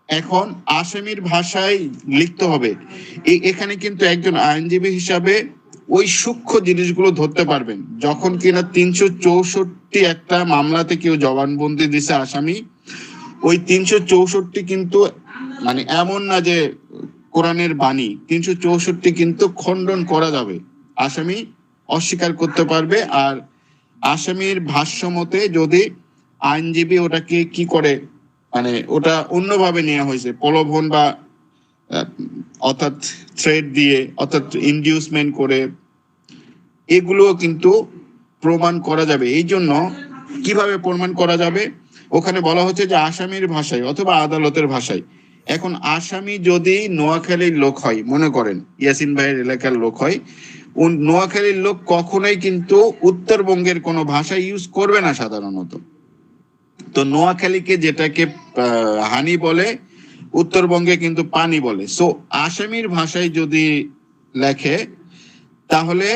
এখন আসামির ভাষায় লিখতে হবে। এখানে কিন্তু একজন আইনজীবী হিসাবে ওই সূক্ষ্ম জিনিসগুলো ধরতে পারবেন। যখন কিনা 364 একটা মামলাতে কেউ জবানবন্দি দিছে আসামি, ওই 364 কিন্তু মানে এমন না যে কোরআনের বাণী, 364 কিন্তু খণ্ডন করা যাবে, আসামি অস্বীকার করতে পারবে। আর আসামির ভাষ্য মতে যদি আইনজীবী ওটাকে কি করে, মানে ওটা অন্যভাবে নেওয়া হয়েছে, প্রলোভন বা অর্থাৎ থ্রেট দিয়ে, অর্থাৎ ইনডিউসমেন্ট করে, এগুলোও কিন্তু প্রমাণ করা যাবে। এই জন্য কিভাবে প্রমাণ করা যাবে, ওখানে বলা হচ্ছে যে আসামির ভাষায় অথবা আদালতের ভাষায়। এখন আসামি যদি নোয়াখালীর লোক হয়, মনে করেন ইয়াসিন ভাইয়ের এলাকার লোক হয়, নোয়াখালীর লোক কখনোই কিন্তু উত্তরবঙ্গের কোনো ভাষা ইউজ করবে না সাধারণত। তো নোয়াখালীকে যেটাকে হানি বলে, উত্তরবঙ্গে কিন্তু পানি বলে। সো আসামির ভাষায় যদি লেখে, তাহলে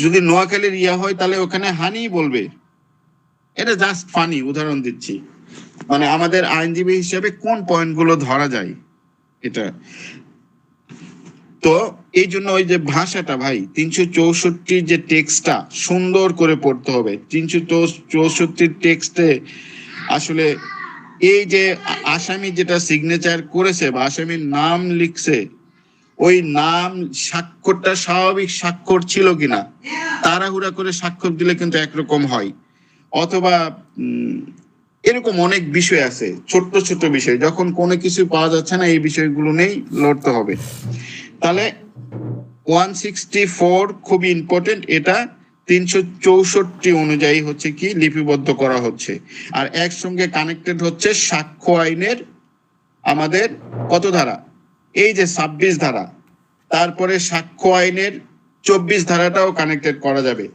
যদি নোয়াখালীর ইয়া হয় তাহলে ওখানে হানি বলবে। এটা জাস্ট ফানি উদাহরণ দিচ্ছি, মানে আমাদের আইনজীবী হিসেবে কোন পয়েন্টগুলো ধরা যায় এটা। তো এই জন্য ওই যে ভাষাটা ভাই, 364 যে টেক্সটটা সুন্দর করে পড়তে হবে। 364 টেক্সটে আসলে এই যে আসামি যেটা সিগনেচার করেছে বা আসামির নাম লিখছে, ওই নাম স্বাক্ষরটা স্বাভাবিক স্বাক্ষর ছিল কিনা, তাড়াহুড়া করে স্বাক্ষর দিলে কিন্তু একরকম হয়, অথবা এরকম অনেক বিষয় আছে, ছোট্ট ছোট্ট বিষয়, যখন কোনো কিছু পাওয়া যাচ্ছে না এই বিষয়গুলো নেই লড়তে হবে। তাহলে 164 খুবই ইম্পর্টেন্ট, এটা 364 অনুযায়ী হচ্ছে কি লিপিবদ্ধ করা হচ্ছে। আর একসঙ্গে কানেক্টেড হচ্ছে সাক্ষ্য আইনের আমাদের কত ধারা, এই যে 26 ধারা, তারপরে সাক্ষ্য আইনের 24 ধারাটাও কানেক্টেড করা যাবে।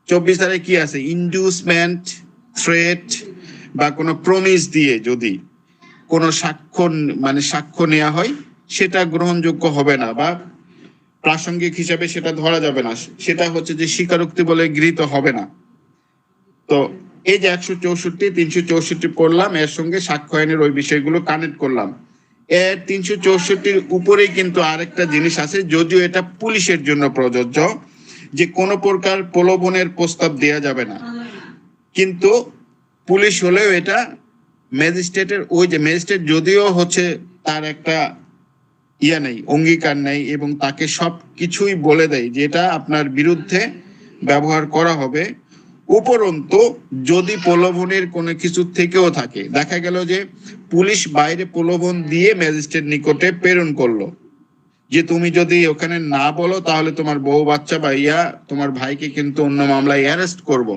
24 ধারায় কি আছে, ইনডিউসমেন্ট, থ্রেট বা কোনো প্রমিস দিয়ে যদি কোনো সাক্ষ্য মানে সাক্ষ্য নেওয়া হয়, সেটা গ্রহণযোগ্য হবে না বা প্রাসঙ্গিক হিসাবে সেটা ধরা যাবে না, সেটা হচ্ছে যে স্বীকারোক্তি বলে গৃহীত হবে না। তো এই যে 164 364 পড়লাম, এর সঙ্গে সাক্ষ্য আইনের ওই বিষয়গুলো কানেক্ট করলাম। এর 364 উপরেই কিন্তু আরেকটা জিনিস আছে, যদিও এটা পুলিশের জন্য প্রযোজ্য, যে কোনো প্রকার প্রলোভনের প্রস্তাব দেয়া যাবে না। কিন্তু পুলিশ হলেও এটা ম্যাজিস্ট্রেটের, ওই যে ম্যাজিস্ট্রেট যদিও হচ্ছে তার একটা ইয়া নেই, অঙ্গীকার নেই, এবং তাকে সব কিছুই বলে দেয় যে এটা আপনার বিরুদ্ধে ব্যবহার করা হবে, উপরন্তু যদি প্রলোভনের কোনো কিছু থেকেও থাকে, দেখা গেল যে পুলিশ বাইরে প্রলোভন দিয়ে ম্যাজিস্ট্রেট নিকটে প্রেরণ করলো যে তুমি যদি ওখানে না বলো তাহলে তোমার বউ বাচ্চা বা ইয়া তোমার ভাইকে কিন্তু অন্য মামলায় অ্যারেস্ট করব,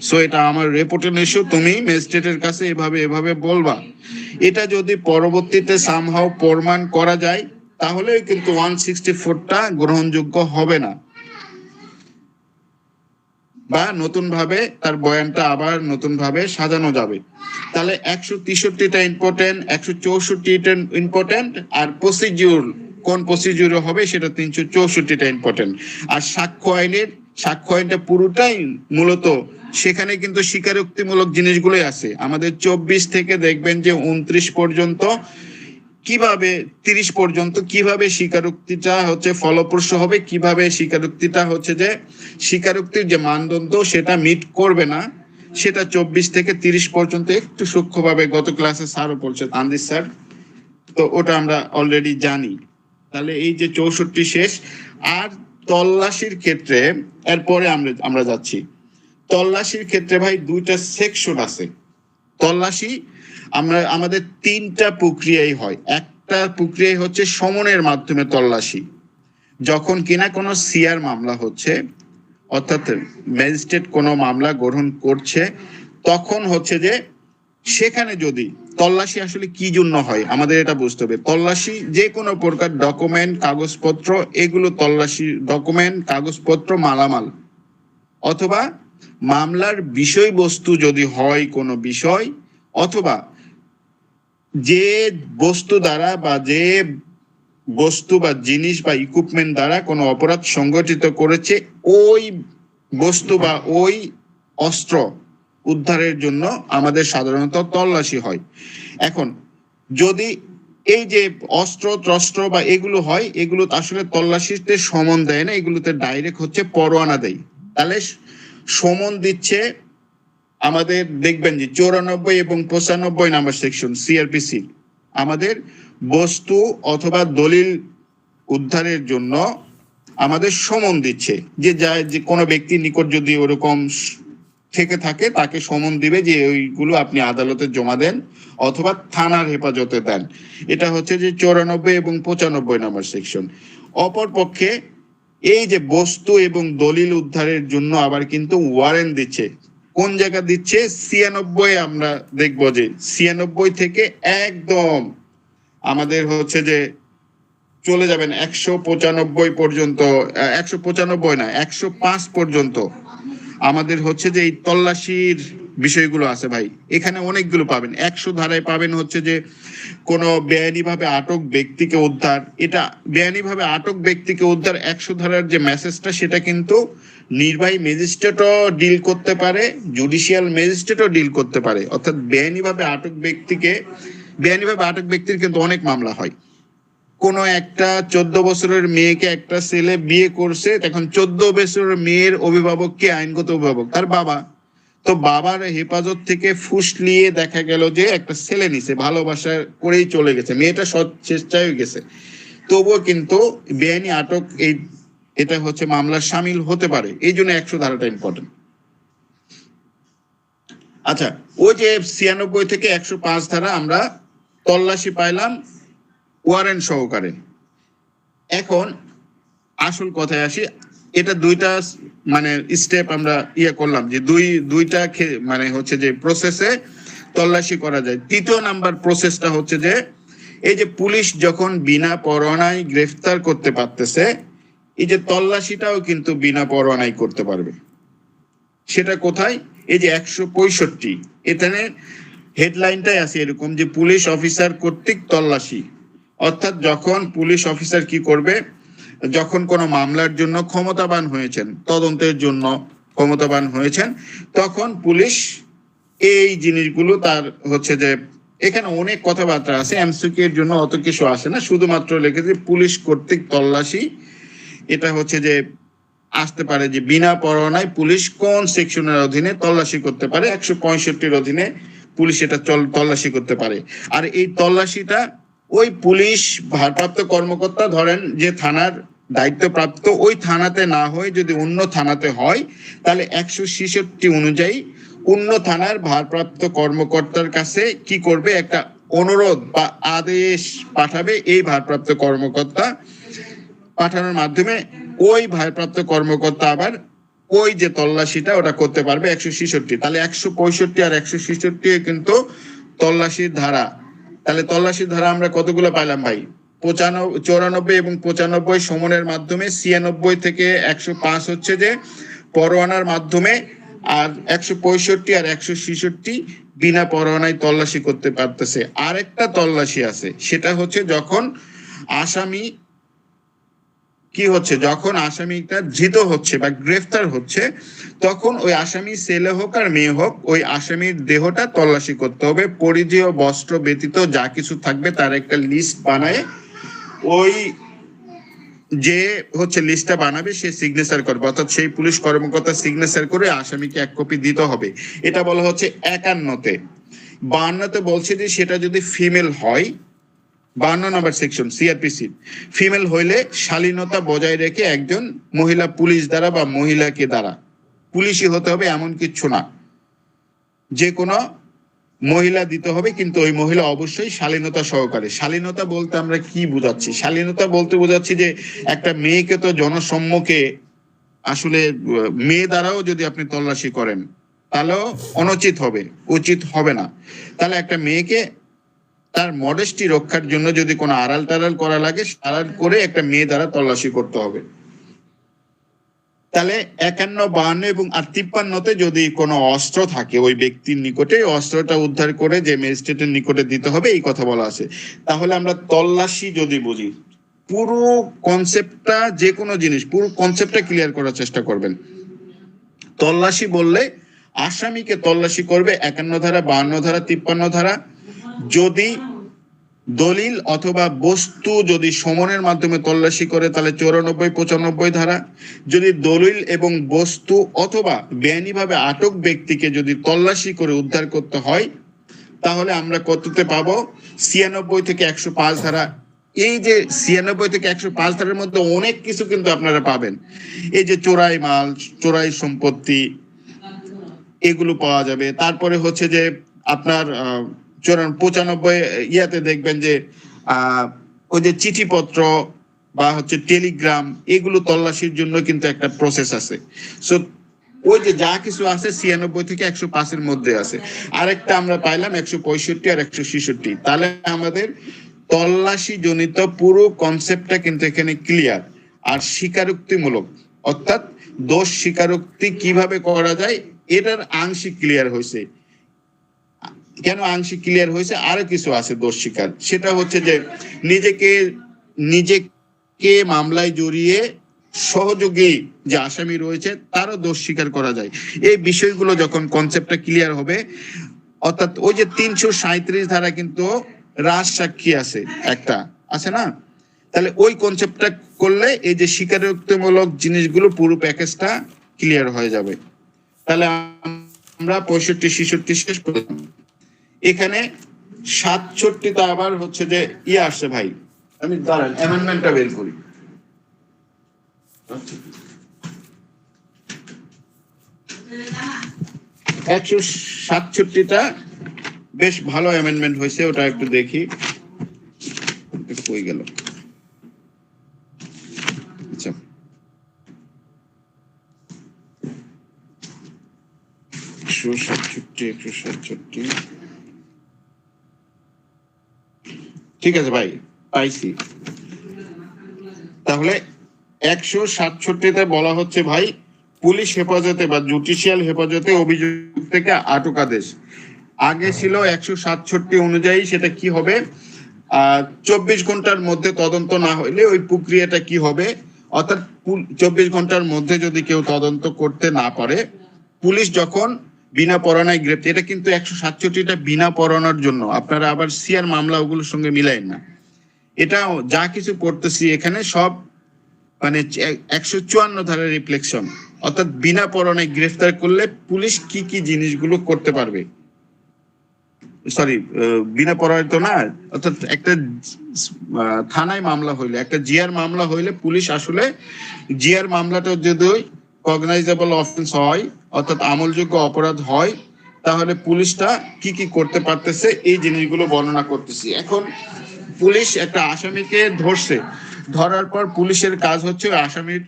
সো এটা আমার রেপুটেশন ইস্যু, তুমি ম্যাজিস্ট্রেটের কাছে এভাবে এভাবে বলবা। এটা যদি পরবর্তীতে সামহাও প্রমাণ করা যায়, তাহলে কিন্তু 164টা গ্রহণযোগ্য হবে না, বা নতুন ভাবে তার বয়ানটা আবার নতুন ভাবে সাজানো যাবে। তাহলে 163টা ইম্পর্টেন্ট, 164টা ইম্পর্টেন্ট, আর প্রসিডিউর কোন প্রসিডিউরে হবে সেটা 364টা ইম্পর্টেন্ট। আর সাক্ষ্য আইনটা পুরোটাই মূলত সেখানে কিন্তু স্বীকারোক্তিমূলক জিনিসগুলোই আছে। আমাদের 24 থেকে দেখবেন যে 29 পর্যন্ত কিভাবে 30 পর্যন্ত কিভাবে স্বীকারোক্তিটা হচ্ছে ফলপ্রসূ হবে, কিভাবে স্বীকারোক্তিটা হচ্ছে যে স্বীকারোক্তির যে মানদণ্ড সেটা মিট করবে না, সেটা 24 থেকে 30 পর্যন্ত একটু সূক্ষ্মভাবে গত ক্লাসে স্যারও বলছে, তানজিদ স্যার, তো ওটা আমরা অলরেডি জানি। তাহলে এই যে 64 শেষ। আর তল্লাশির ক্ষেত্রে এরপরে আমরা যাচ্ছি, তল্লাশির ক্ষেত্রে ভাই দুইটা সেকশন আছে। তল্লাশি আমাদের 3টা প্রক্রিয়াই হয়। একটা প্রক্রিয়া হচ্ছে সমনের মাধ্যমে তল্লাশি, যখন কিনা কোনো সিআর মামলা হচ্ছে, অর্থাৎ ম্যাজিস্ট্রেট কোনো মামলা গ্রহণ করছে, তখন হচ্ছে যে সেখানে যদি তল্লাশি আসলে কি জন্য হয় আমাদের এটা বুঝতে হবে। তল্লাশি যে কোনো প্রকার ডকুমেন্ট, কাগজপত্র, এগুলো তল্লাশি, ডকুমেন্ট, কাগজপত্র, মালামাল, অথবা মামলার বিষয়বস্তু যদি হয় কোনো বিষয়, অথবা যে বস্তু দ্বারা বা যে বস্তু বা জিনিস বা ইকুইপমেন্ট দ্বারা কোনো অপরাধ সংগঠিত করেছে, ওই বস্তু বা ওই অস্ত্র উদ্ধারের জন্য আমাদের সাধারণত তল্লাশি হয়। এখন যদি এই যে অস্ত্র টস্ত্র বা এগুলো হয়, এগুলো আসলে তল্লাশিতে সমন দেয় না, এগুলোতে ডাইরেক্ট হচ্ছে পরোয়ানা দেয়। তাহলে সমন দিচ্ছে আমাদের, দেখবেন যে 94 এবং 95 নাম্বার সেকশন সিআরপিসি আমাদের বস্তু অথবা দলিল উদ্ধারের জন্য আমাদের সমন দিচ্ছে, যে যে কোনো ব্যক্তির নিকট যদি ওরকম থেকে থাকে তাকে সমন দিবে যে ওইগুলো আপনি আদালতে জমা দেন অথবা থানার হেফাজতে দেন। এটা হচ্ছে যে 94 এবং 95 নাম্বার সেকশন। অপরপক্ষে এই যে বস্তু এবং দলিল উদ্ধারের জন্য আবার কিন্তু ওয়ারেন্ট দিচ্ছে। কোন জায়গা দিচ্ছে? 96 আমরা দেখবো যে 96 থেকে একদম আমাদের হচ্ছে যে চলে যাবেন 195 পর্যন্ত, 195 না 105 পর্যন্ত আমাদের হচ্ছে যে এই তল্লাশির বিষয়গুলো আছে ভাই। এখানে অনেকগুলো পাবেন। 100 ধারায় পাবেন হচ্ছে যে কোনো বেআইনিভাবে আটক ব্যক্তিকে উদ্ধার, এটা বেআইনিভাবে আটক ব্যক্তিকে উদ্ধার 100 ধারার যে মেসেজটা, সেটা কিন্তু নির্বাহী ম্যাজিস্ট্রেটও ডিল করতে পারে, জুডিশিয়াল ম্যাজিস্ট্রেটও ডিল করতে পারে। অর্থাৎ বেআইনিভাবে আটক ব্যক্তির কিন্তু অনেক মামলা হয়। কোন একটা 14 বছরের মেয়েকে একটা ছেলে বিয়ে করছে, তখন 14 বছরের মেয়ের অভিভাবক কে? আইনগত অভিভাবক তার বাবা। তো বাবার হেফাজত থেকে ফুসলিয়ে দেখা গেল যে একটা ছেলে নিছে, ভালোবাসা করেই চলে গেছে, মেয়েটা সৎ চেষ্টায় গেছে, তবুও কিন্তু বেআইনি আটক এটা হচ্ছে মামলার সামিল হতে পারে। এই জন্য 100 ধারাটা ইম্পর্টেন্ট। আচ্ছা, ওই যে 96 থেকে 105 ধারা আমরা তল্লাশি পাইলাম ওয়ারেন্ট সহকারে। এখন আসল কথায় আসি, এটা দুইটা মানে স্টেপ আমরা করলাম যে দুইটা মানে হচ্ছে যে প্রসেসে তল্লাশি করা যায়। তৃতীয় নাম্বার প্রসেসটা হচ্ছে যে এই যে পুলিশ যখন বিনা পরোয়ানায় গ্রেফতার করতে পারতেছে, এই যে তল্লাশিটাও কিন্তু বিনা পরোয়ানায় করতে পারবে। সেটা কোথায়? এই যে 165, এখানে হেডলাইনটাই আছে এরকম যে পুলিশ অফিসার কর্তৃক তল্লাশি। অর্থাৎ যখন পুলিশ অফিসার কি করবে, যখন কোনো মামলার জন্য ক্ষমতাবান হয়েছেন, তদন্তের জন্য ক্ষমতাবান হয়েছেন, তখন পুলিশ এই জিনিসগুলো তার হচ্ছে যে, এখানে অনেক কথাবার্তা আছে, এমসিকিউ এর জন্য অত কিছু আসে না, শুধুমাত্র লিখেছে পুলিশ কর্তৃক তল্লাশি। এটা হচ্ছে যে আসতে পারে যে বিনা পরোয়ানায় পুলিশ কোন সেকশনের অধীনে তল্লাশি করতে পারে। 165 অধীনে পুলিশ এটা তল্লাশি করতে পারে। আর এই তল্লাশিটা ওই পুলিশ ভারপ্রাপ্ত কর্মকর্তা, ধরেন যে থানার দায়িত্বপ্রাপ্ত, ওই থানাতে না হয়ে যদি অন্য থানাতে হয়, তাহলে 166 অনুযায়ী অন্য থানার ভারপ্রাপ্ত কর্মকর্তার কাছে কি করবে, একটা অনুরোধ বা আদেশ পাঠাবে। এই ভারপ্রাপ্ত কর্মকর্তা পাঠানোর মাধ্যমে ওই ভারপ্রাপ্ত কর্মকর্তা আবার ওই যে তল্লাশিটা ওটা করতে পারবে 166। তাহলে 165 আর 166 কিন্তু তল্লাশির ধারা। তাহলে তল্লাশির ধারা আমরা কতগুলো পাইলাম ভাই? 94 এবং 95 সমনের মাধ্যমে, 96 থেকে 105 হচ্ছে যে পরোয়ানার মাধ্যমে, আর 165 আর 166 বিনা পরোয়ানায় তল্লাশি করতে পারতেছে। আরেকটা তল্লাশি আছে, সেটা হচ্ছে যখন আসামি কি হচ্ছে, যখন আসামিটা ধৃত হচ্ছে বা গ্রেফতার হচ্ছে, তখন ওই আসামি ছেলে হোক আর মেয়ে হোক, ওই আসামির দেহটা তল্লাশি করতে হবে। পরিধেয় বস্ত্র ব্যতীত যা কিছু থাকবে তার একটা লিস্ট বানায়, ওই যে হচ্ছে লিস্টটা বানাবে সে সিগনেচার করবে, অর্থাৎ সেই পুলিশ কর্মকর্তা সিগনেচার করে আসামিকে 1 কপি দিতে হবে। এটা বলা হচ্ছে 51-তে। 52-তে বলছে যে সেটা যদি ফিমেল হয়, 52 নম্বর সেকশন সিআরপিসি, ফিমেল হইলে শালীনতা বজায় রেখে একজন মহিলা পুলিশ দ্বারা বা মহিলাকে দ্বারা, পুলিশই হতে হবে এমন কিছু না, যে কোনো মহিলা দিতে হবে, কিন্তু ওই মহিলা অবশ্যই শালীনতা সহকারে। শালীনতা বলতে আমরা কি বুঝাচ্ছি? শালীনতা বলতে বোঝাচ্ছি যে একটা মেয়েকে তো জনসম্মুখে আসলে মেয়ে দ্বারাও যদি আপনি তল্লাশি করেন তাহলেও অনুচিত হবে, উচিত হবে না। তাহলে একটা মেয়েকে তার মডেস্টি রক্ষার জন্য যদি কোনো আড়াল টাড়াল করা লাগে, আড়াল করে একটা মেয়ে দ্বারা তল্লাশি করতে হবে। তাহলে 51, 52 এবং 53-তে যদি কোনো অস্ত্র থাকে ওই ব্যক্তির নিকটে, অস্ত্রটা উদ্ধার করে যে ম্যাজিস্ট্রেটের নিকটে দিতে হবে, এই কথা বলা আছে। তাহলে আমরা তল্লাশি যদি বুঝি, পুরো কনসেপ্টটা, যে কোনো জিনিস পুরো কনসেপ্টটা ক্লিয়ার করার চেষ্টা করবেন। তল্লাশি বললে আসামিকে তল্লাশি করবে 51 ধারা, 52 ধারা, 53 ধারা। যদি দলিল অথবা বস্তু যদি সমনের মাধ্যমে তল্লাশি করে তাহলে 94-95 ধারা। যদি দলিল এবং বস্তু অথবা বেআইনিভাবে আটক ব্যক্তিকে যদি তল্লাশি করে উদ্ধার করতে হয় তাহলে আমরা কততে পাবো? 96 থেকে 105 ধারা। এই যে 96 থেকে 105 ধারার মধ্যে অনেক কিছু কিন্তু আপনারা পাবেন। এই যে চোরাই মাল, চোরাই সম্পত্তি, এগুলো পাওয়া যাবে। তারপরে হচ্ছে যে আপনার 95 ইয়াতে দেখবেন যে ওই যে চিঠিপত্র বা হচ্ছে টেলিগ্রাম, এগুলো তল্লাশির জন্য কিন্তু একটা প্রসেস আছে। সো ওই যে যা কিছু আছে 96 থেকে 105 মধ্যে আছে। আরেকটা আমরা পাইলাম 165 আর 166। তাহলে আমাদের তল্লাশি জনিত পুরো কনসেপ্টটা কিন্তু এখানে ক্লিয়ার। আর স্বীকারোক্তিমূলক অর্থাৎ দোষ স্বীকারোক্তি কিভাবে করা যায় এটার আংশিক ক্লিয়ার হয়েছে। কেন আংশিক ক্লিয়ার হয়েছে? আরো কিছু আছে দোষ স্বীকার। সেটা হচ্ছে যে নিজেকে মামলায় জড়িয়ে সহযোগী যে আসামি রয়েছে তারও দোষ স্বীকার করা যায়। এই বিষয়গুলো যখন কনসেপ্টটা ক্লিয়ার হবে, অর্থাৎ ওই যে 337 ধারা কিন্তু রাজ সাক্ষী আছে, একটা আছে না? তাহলে ওই কনসেপ্টটা করলে এই যে স্বীকারোক্তিমূলক জিনিসগুলো পুরো প্যাকেজটা ক্লিয়ার হয়ে যাবে। তাহলে আমরা 65-66 শেষ করলাম। এখানে 67টা আবার হচ্ছে যে আসছে ভাই, আমি দাঁড়ান অ্যামেন্ডমেন্টটা বের করি। 167টা বেশ ভালো অ্যামেন্ডমেন্ট হয়েছে, ওটা একটু দেখি কই গেল। আচ্ছা, ঠিক আছে ভাই, পাইছি। তাহলে 167তে বলা হচ্ছে ভাই, পুলিশ হেফাজতে বা জুডিশিয়াল হেফাজতে অভিযুক্ত থেকে আটক আদেশ। আগে ছিল 167 অনুযায়ী সেটা কি হবে, 24 ঘন্টার মধ্যে তদন্ত না হইলে ওই প্রক্রিয়াটা কি হবে, অর্থাৎ 24 ঘন্টার মধ্যে যদি কেউ তদন্ত করতে না পারে, পুলিশ যখন বিনা পরোয়ানায় গ্রেপ্তার, এটা কিন্তু 167টা বিনা পরোয়ানার জন্য, আপনারা আবার সিআর মামলা ওগুলোর সঙ্গে মিলাইন না। এটা যা কিছু পড়তেছি এখানে সব মানে 154 ধারার রিফ্লেকশন, অর্থাৎ বিনা পরোয়ানায় গ্রেফতার করলে পুলিশ কি কি জিনিসগুলো করতে পারবে। সরি, বিনা পরোয়ানায় তো না, অর্থাৎ একটা থানায় মামলা হইলে, একটা জিআর মামলা হইলে পুলিশ আসলে জিআর মামলাটা যদি কগনাইজেবল অফেন্স হয়, অর্থাৎ আমলযোগ্য অপরাধ হয়, তাহলে পুলিশটা কি কি করতে পারতেছে এই জিনিসগুলো বর্ণনা করতেছি। এখন পুলিশ একটা আসামিকে ধরছে, ধরার পর পুলিশের কাজ হচ্ছে আসামির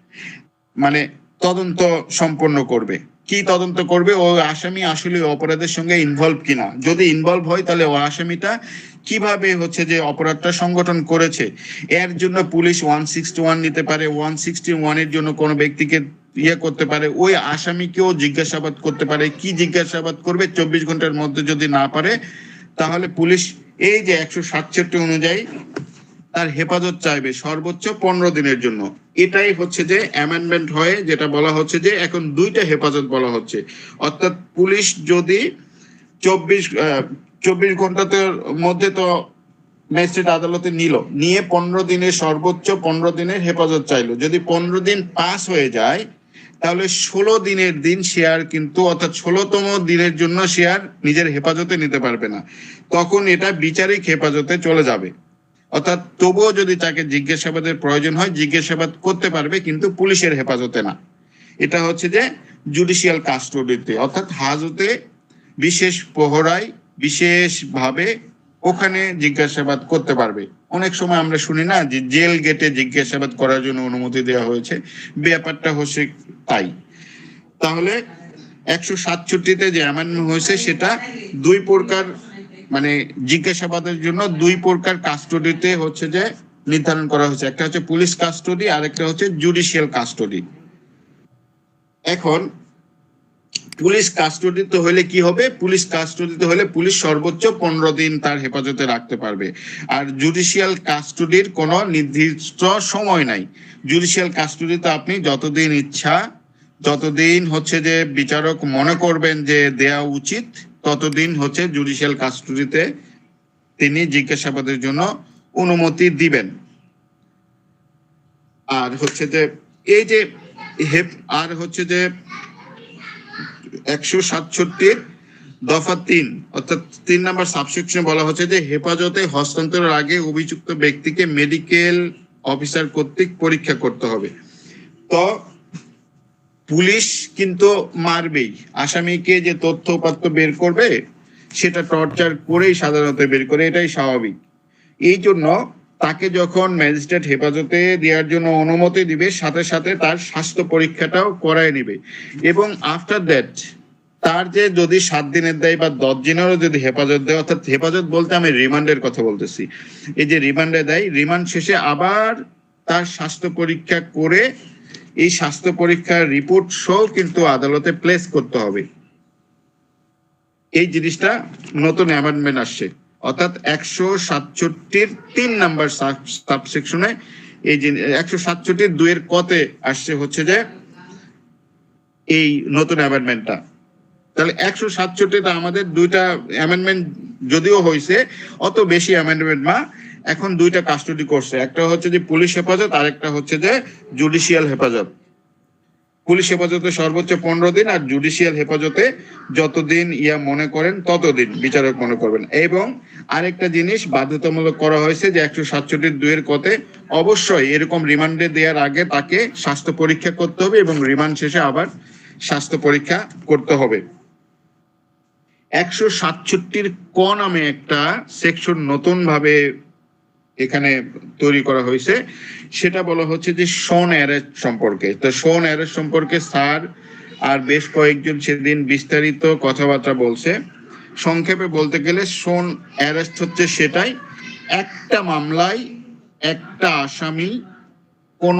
মানে তদন্ত সম্পন্ন করবে। কি তদন্ত করবে? ও আসামি আসলে অপরাধের সঙ্গে ইনভলভ কিনা, যদি ইনভলভ হয় তাহলে ও আসামিটা কিভাবে হচ্ছে যে অপরাধটা সংগঠন করেছে, এর জন্য পুলিশ 161 নিতে পারে। 161 এর জন্য কোনো ব্যক্তিকে করতে পারে, ওই আসামিকেও জিজ্ঞাসাবাদ করতে পারে। কি জিজ্ঞাসাবাদ করবে? 24 ঘন্টার মধ্যে যদি না পারে তাহলে পুলিশ এই যে 167 অনুযায়ী তার হেফাজত চাইবে সর্বোচ্চ 15 দিনের জন্য। এটাই হচ্ছে যে অ্যামেন্ডমেন্ট হয়ে যেটা বলা হচ্ছে যে এখন দুইটা হেফাজত বলা হচ্ছে, অর্থাৎ পুলিশ যদি 24 ঘন্টাতে মধ্যে তো ম্যাজিস্ট্রেট আদালতে নিয়ে 15 দিনের সর্বোচ্চ 15 দিনের হেফাজত চাইলো, যদি 15 দিন পাস হয়ে যায় তাহলে 16 দিনের দিন শেয়ার কিন্তু, অর্থাৎ 16তম দিনের জন্য শেয়ার নিজের হেফাজতে নিতে পারবে না, তখন এটা বিচারিক হেফাজতে চলে যাবে। অর্থাৎ তবুও যদি তাকে জিজ্ঞাসাবাদের প্রয়োজন হয় জিজ্ঞাসাবাদ করতে পারবে, কিন্তু পুলিশের হেফাজতে না। এটা হচ্ছে যে জুডিশিয়াল কাস্টোডিতে, অর্থাৎ হাজতে বিশেষ প্রহরায় বিশেষভাবে ওখানে জিজ্ঞাসাবাদ করতে পারবে। অনেক সময় আমরা শুনি না যে জেল গেটে জিজ্ঞাসাবাদ করার জন্য অনুমতি দেওয়া হয়েছে, ব্যাপারটা হচ্ছে তাই। তাহলে 167তে যে অ্যামেন্ডমেন্ট হয়েছে সেটা দুই প্রকার, মানে জিজ্ঞাসাবাদের জন্য দুই প্রকার কাস্টডিতে হচ্ছে যে নির্ধারণ করা হয়েছে, একটা হচ্ছে পুলিশ কাস্টডি আর একটা হচ্ছে জুডিশিয়াল কাস্টডি। এখন পুলিশ কাস্টডিতে হলে কি হবে? পুলিশ কাস্টডিতে হলে পুলিশ সর্বোচ্চ 15 দিন তার হেফাজতে রাখতে পারবে। আর জুডিশিয়াল কাস্টডির কোনো নির্দিষ্ট সময় নাই। জুডিশিয়াল কাস্টডিতে আপনি যতদিন ইচ্ছা, যতদিন হচ্ছে যে বিচারক মনে করবেন যে দেয়া উচিত, ততদিন হচ্ছে জুডিশিয়াল কাস্টডিতে তিনি জিজ্ঞাসাবাদের জন্য অনুমতি দিবেন। আর হচ্ছে যে এই যে আর হচ্ছে যে 167 দফা 3 অর্থাৎ 3 নম্বর সাবসেকশনে বলা হচ্ছে যে হেফাজতে হস্তান্তরের আগে অভিযুক্ত ব্যক্তিকে মেডিকেল অফিসার কর্তৃক পরীক্ষা করতে হবে। তো পুলিশ কিন্তু মারবেই, আসামিকে যে তথ্য উপাত্ত বের করবে সেটা টর্চার করেই সাধারণত বের করে, এটাই স্বাভাবিক। এই জন্য তাকে যখন ম্যাজিস্ট্রেট হেফাজতে দেওয়ার জন্য অনুমতি দিবে সাথে সাথে তার স্বাস্থ্য পরীক্ষাটাও করায় নিবে, এবং আফটার দ্যাট তার যে যদি 7 দিনের দেয় বা 10 দিনেরও যদি হেফাজত দেয়, অর্থাৎ হেফাজত বলতে আমি রিমান্ডের কথা বলতেছি, এই যে রিমান্ডে দেয়, রিমান্ড শেষে আবার তার স্বাস্থ্য পরীক্ষা করে এই স্বাস্থ্য পরীক্ষার রিপোর্ট সহ কিন্তু আদালতে প্লেস করতে হবে। এই জিনিসটা নতুন অ্যামেন্ডমেন্ট আসছে, অর্থাৎ 167 3 নাম্বার সাবসেকশনে এই 167 2 কতে আসছে হচ্ছে যে এই নতুন অ্যামেন্ডমেন্টটা। তাহলে 167টা আমাদের দুইটা অ্যামেন্ডমেন্ট যদিও হয়েছে, অত বেশি অ্যামেন্ডমেন্ট না, এখন দুইটা কাস্টডি করছে, একটা হচ্ছে যে পুলিশ হেফাজত আর একটা হচ্ছে যে জুডিশিয়াল হেফাজত। পুলিশ হেফাজতে সর্বোচ্চ 15 দিন আর জুডিশিয়াল হেফাজতে যতদিন মনে করেন ততদিন বিচারক মনে করবেন। এবং আরেকটা জিনিস বাধ্যতামূলক করা হয়েছে যে 167 2 কতে অবশ্যই এরকম রিমান্ডে দেওয়ার আগে তাকে স্বাস্থ্য পরীক্ষা করতে হবে এবং রিমান্ড শেষে আবার স্বাস্থ্য পরীক্ষা করতে হবে। 167 ক নামে একটা সেকশন নতুন ভাবে এখানে তৈরি করা হয়েছে, সেটা বলা হচ্ছে যে শোন অ্যারেস্ট সম্পর্কে। তো শোন অ্যারেস্ট সম্পর্কে স্যার আর বেশ কয়েকজন সেদিন বিস্তারিত কথাবার্তা বলছে। সংক্ষেপে বলতে গেলে শোন অ্যারেস্ট হচ্ছে সেটাই, একটা মামলায় একটা আসামি কোন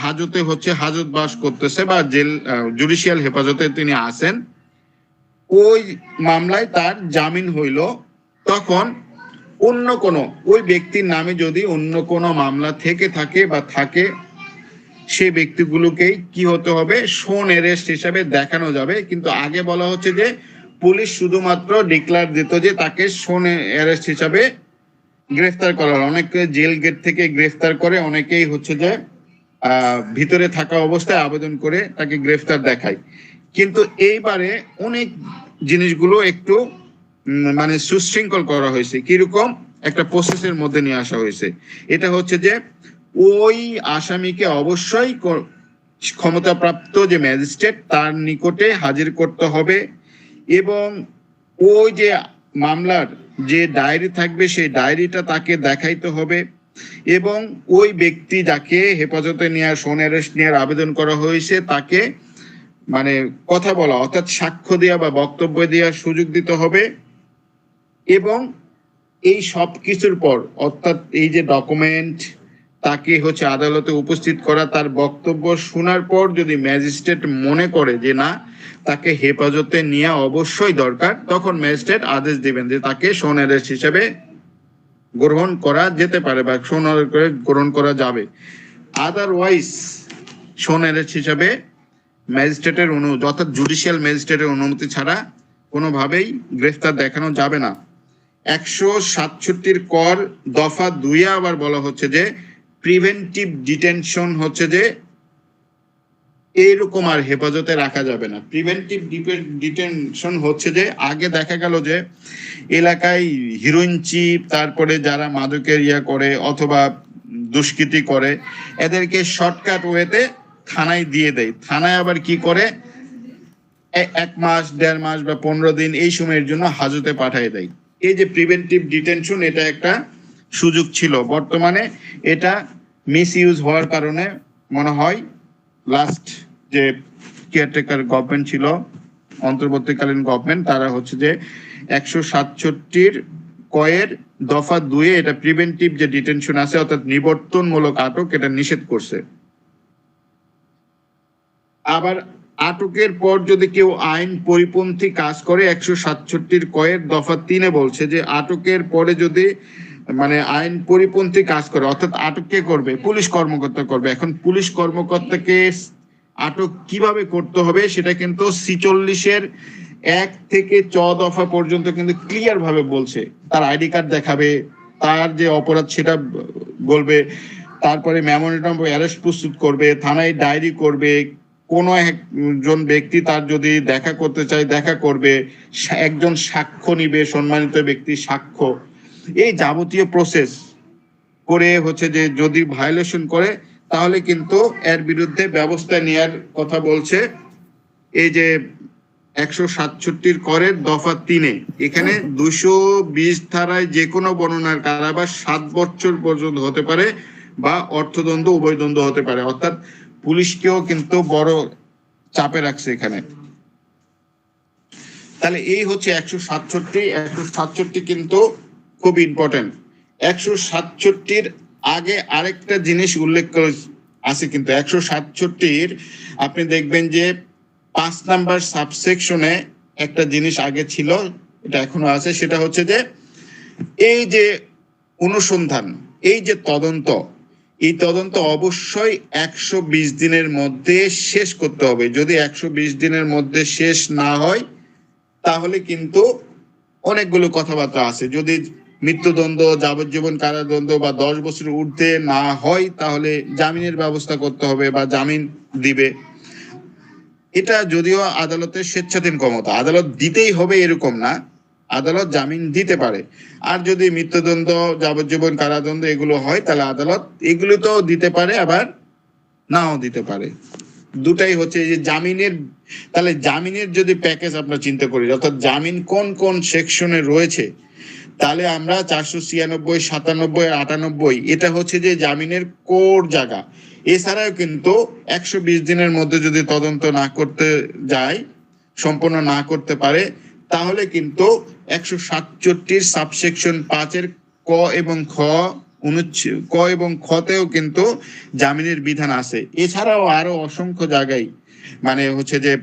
হাজতে হচ্ছে হাজতবাস করতেছে বা জেল জুডিশিয়াল হেফাজতে তিনি আছেন, ওই মামলায় তার জামিন হইল, তখন অন্য কোনো ওই ব্যক্তির নামে যদি অন্য কোনো মামলা থেকে থাকে বা থাকে, সে ব্যক্তিগুলোকেই কি হতে হবে, শোন অ্যারেস্ট হিসাবে দেখানো যাবে। কিন্তু আগে বলা হচ্ছে যে পুলিশ শুধুমাত্র ডিক্লার দিত যে তাকে শোন অ্যারেস্ট হিসাবে গ্রেফতার করা হয়। অনেকে জেল গেট থেকে গ্রেফতার করে, অনেকেই হচ্ছে যে ভিতরে থাকা অবস্থায় আবেদন করে তাকে গ্রেফতার দেখায়। কিন্তু এইবারে অনেক জিনিসগুলো একটু মানে সুশৃঙ্খল করা হয়েছে, কিরকম একটা প্রসেসের মধ্যে নিয়ে আসা হয়েছে। এটা হচ্ছে যে ওই আসামিকে অবশ্যই ক্ষমতাপ্রাপ্ত যে ম্যাজিস্ট্রেট তার নিকটে হাজির করতে হবে, এবং ওই যে মামলার যে ডায়েরি থাকবে সেই ডায়েরিটা তাকে দেখাইতে হবে, এবং ওই ব্যক্তি যাকে হেফাজতে নেওয়ার শোন অ্যারেস্ট নেওয়ার আবেদন করা হয়েছে তাকে মানে কথা বলা অর্থাৎ সাক্ষ্য দেওয়া বা বক্তব্য দেওয়ার সুযোগ দিতে হবে। এবং এই সব কিছুর পর অর্থাৎ এই যে ডকুমেন্ট তাকে হচ্ছে আদালতে উপস্থিত করা, তার বক্তব্য শোনার পর যদি ম্যাজিস্ট্রেট মনে করে যে না তাকে হেফাজতে নেওয়া অবশ্যই দরকার, তখন ম্যাজিস্ট্রেট আদেশ দিবেন যে তাকে শোন অ্যারেস্ট হিসেবে গ্রহণ করা যেতে পারে বা শোন অ্যারেস্ট গ্রহণ করা যাবে। আদারওয়াইজ শোন অ্যারেস্ট হিসেবে ম্যাজিস্ট্রেটের অনুমতি অর্থাৎ জুডিশিয়াল ম্যাজিস্ট্রেটের অনুমতি ছাড়া কোনোভাবেই গ্রেফতার দেখানো যাবে না। 167 কর দফা 2 আবার বলা হচ্ছে যে প্রিভেন্টিভ ডিটেনশন হচ্ছে যে এইরকম আর হেফাজতে রাখা যাবে না। প্রিভেন্টিভ ডিটেনশন হচ্ছে যে আগে দেখা গেল যে এলাকায় হিরোইন চিপ, তারপরে যারা মাদকের করে অথবা দুষ্কৃতি করে, এদেরকে শর্টকাট ওয়েতে থানায় দিয়ে দেয়। থানায় আবার কি করে 1 মাস 1.5 মাস বা 15 দিন এই সময়ের জন্য হাজতে পাঠিয়ে দেয়। এই যে প্রিভেন্টিভ ডিটেনশন, এটা একটা সুযোগ ছিল, বর্তমানে এটা মিস ইউজ হওয়ার কারণে মনে হয় লাস্ট যে কেয়ারটেকার গভর্নমেন্ট ছিল, অন্তর্বর্তীকালীন গভর্নমেন্ট, তারা হচ্ছে যে 167 কয়ের দফা 2 এটা প্রিভেন্টিভ যে ডিটেনশন আছে অর্থাৎ নিবর্তনমূলক আটক, এটা নিষেধ করছে। আবার আটকের পর যদি কেউ আইন পরিপন্থী কাজ করে 167 কয়ের দফা 3 বলছে যে আটকের পরে যদি মানে আইন পরিপন্থী কাজ করে, অর্থাৎ আটক কে করবে, পুলিশ কর্মকর্তা করবে। এখন পুলিশ কর্মকর্তাকে আটক কিভাবে করতে হবে সেটা কিন্তু 46-এর 1 থেকে 4 দফা পর্যন্ত কিন্তু ক্লিয়ার ভাবে বলছে, তার আইডি কার্ড দেখাবে, তার যে অপরাধ সেটা বলবে, তারপরে মেমোরেন্ডাম অফ অ্যারেস্ট প্রস্তুত করবে, থানায় ডায়েরি করবে, কোনো একজন ব্যক্তি তার যদি দেখা করতে চায় দেখা করবে, একজন সাক্ষ্য নিবে, সম্মানিত ব্যক্তি সাক্ষ্য, এই যাবতীয় প্রসেস করে হচ্ছে যে যদি ভায়োলেশন করে তাহলে কিন্তু এর বিরুদ্ধে ব্যবস্থা নেওয়ার কথা বলছে। এই যে 167 করের দফা 3-এ এখানে 220 ধারায় যে কোনো বর্ণনার কারাবাস 7 বছর পর্যন্ত হতে পারে বা অর্থদণ্ড উভয়দণ্ড হতে পারে, অর্থাৎ পুলিশকেও কিন্তু বড় চাপে রাখছে এখানে। তাহলে এই হচ্ছে 167 কিন্তু খুব ইম্পর্টেন্ট। 167 আগে আরেকটা জিনিস উল্লেখ করে আছে, কিন্তু 167 আপনি দেখবেন যে 5 নাম্বার সাবসেকশনে একটা জিনিস আগে ছিল, এটা এখনো আছে, সেটা হচ্ছে যে এই যে অনুসন্ধান, এই যে তদন্ত, এই তদন্ত অবশ্যই 120 দিনের মধ্যে শেষ করতে হবে। যদি 120 দিনের মধ্যে শেষ না হয় তাহলে কিন্তু অনেকগুলো কথাবার্তা আছে। যদি মৃত্যুদণ্ড, যাবজ্জীবন কারাদণ্ড বা 10 বছরের ঊর্ধ্বে না হয় তাহলে জামিনের ব্যবস্থা করতে হবে বা জামিন দিবে। এটা যদিও আদালতের স্বেচ্ছাধীন ক্ষমতা, আদালত দিতেই হবে এরকম না, আদালত জামিন দিতে পারে। আর যদি মৃত্যুদণ্ড, যাবজ্জীবন কারাদণ্ড এগুলো হয় তাহলে আদালত এগুলো তো দিতে পারে, আবার নাও দিতে পারে। দুটাই হচ্ছে যে জামিনের। তাহলে জামিনের যদি প্যাকেজ আমরা চিন্তা করি, অর্থাৎ জামিন কোন কোন সেকশনে রয়েছে, তাহলে আমরা 496, 97, 98 এটা হচ্ছে যে জামিনের কোর জায়গা। এছাড়াও কিন্তু 120 দিনের মধ্যে যদি তদন্ত না করতে যায়, সম্পন্ন না করতে পারে, তাহলে কিন্তু 167 সাবসেকশন 5-এর ক এবং খ অনুচ্ছেদ ক এবং খতেও কিন্তু জামিনের বিধান আছে। এছাড়াও আরো অসংখ্য জায়গায় মানে হচ্ছে যে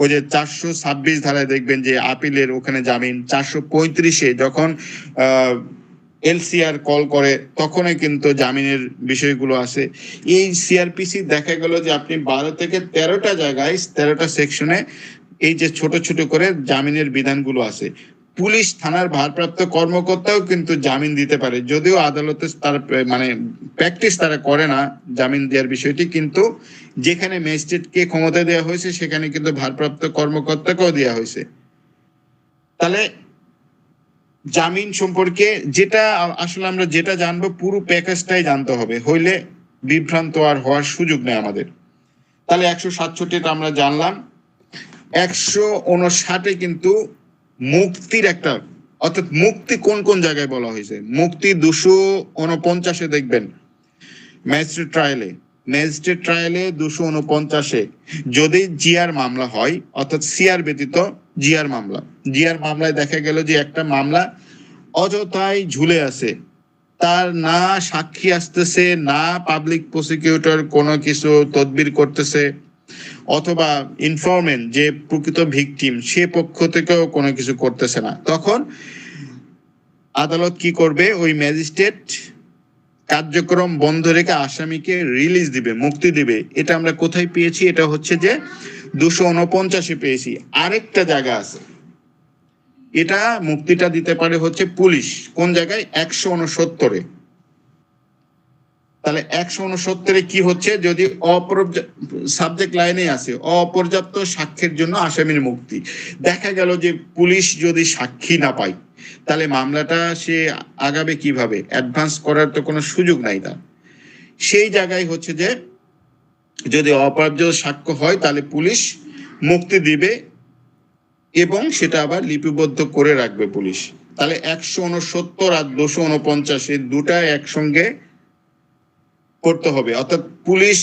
ওই যে 426 ধারায় দেখবেন যে আপিলের ওখানে জামিন, 435-এ যখন এলসিআর কল করে তখনই কিন্তু জামিনের বিষয়গুলো আছে। এই সিআরপিসি দেখা গেল যে আপনি 12 থেকে 13টা জায়গায় 13টা সেকশনে এই যে ছোট ছোট করে জামিনের বিধানগুলো আছে। পুলিশ থানার ভারপ্রাপ্ত কর্মকর্তাও কিন্তু জামিন দিতে পারে, যদিও আদালতে তার মানে প্র্যাকটিস তারা করে না জামিন দেওয়ার বিষয়টি, কিন্তু যেখানে ম্যাজিস্ট্রেটকে ক্ষমতা দেওয়া হয়েছে সেখানে কিন্তু ভারপ্রাপ্ত কর্মকর্তাকেও দেওয়া হয়েছে। তাহলে জামিন সম্পর্কে যেটা আসলে আমরা যেটা জানবো পুরো প্যাকেজটাই জানতে হবে, হইলে বিভ্রান্ত আর হওয়ার সুযোগ নেই আমাদের। তাহলে 167টা আমরা জানলাম। 159-এ কিন্তু মুক্তির একটা, অর্থাৎ মুক্তি কোন কোন জায়গায় বলা হয়েছে। মুক্তি 249-এ দেখবেন ম্যাজিস্ট্রেট ট্রায়ালে 249-এ যদি জিআর মামলা হয়, অর্থাৎ সিআর ব্যতীত জিআর মামলায় দেখা গেল যে একটা মামলা অযথাই ঝুলে আছে, তার না সাক্ষী আসতেছে, না পাবলিক প্রসিকিউটর কোনো কিছু তদবির করতেছে, অথবা ইনফরমেন্ট যে প্রকৃত ভিকটিম সে পক্ষ থেকেও কোনো কিছু করতেছে না, তখন আদালত কি করবে, ওই ম্যাজিস্ট্রেট কার্যক্রম বন্ধ রেখে আসামিকে রিলিজ দিবে, মুক্তি দিবে। এটা আমরা কোথায় পেয়েছি? এটা হচ্ছে যে 249-এ পেয়েছি। আরেকটা জায়গা আছে, এটা মুক্তিটা দিতে পারে হচ্ছে পুলিশ। কোন জায়গায়? 169-এ। তাহলে 169-এ কি হচ্ছে, যদি সাবজেক্ট লাইনে আছে অপর্যাপ্ত সাক্ষ্যের জন্য আসামির মুক্তি। দেখা গেল যে পুলিশ যদি সাক্ষী না পায় তাহলে মামলাটা সে আগাবে কিভাবে? অ্যাডভান্স করার তো কোনো সুযোগ নাই তার। সেই জায়গায় হচ্ছে যে যদি অপর্যাপ্ত সাক্ষ্য হয় তাহলে পুলিশ মুক্তি দিবে এবং সেটা আবার লিপিবদ্ধ করে রাখবে পুলিশ। তাহলে 169 আর 249 দুটা একসঙ্গে করতে হবে। অর্থাৎ পুলিশ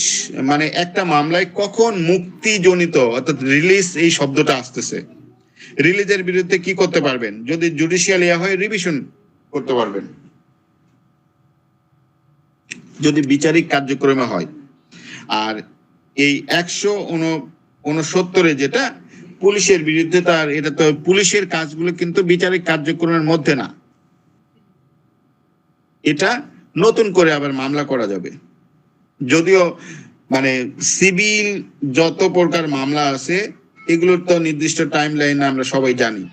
মানে একটা মামলায় কখন মুক্তিজনিত অর্থাৎ রিলিজ এই শব্দটা আসতেছে, রিলিজের বিরুদ্ধে কি করতে পারবেন? যদি জুডিশিয়াল হয় রিভিশন করতে পারবেন, যদি বিচারিক কার্যক্রমে হয়। আর এই 169-এ যেটা পুলিশের বিরুদ্ধে, তার এটা তো পুলিশের কাজগুলো কিন্তু বিচারিক কার্যক্রমের মধ্যে না, এটা নতুন করে আবার মামলা করা যাবে। যদিও মানে সিভিল যত প্রকার মামলা আছে এগুলোর তো নির্দিষ্ট টাইম লাইন আমরা সবাই জানি।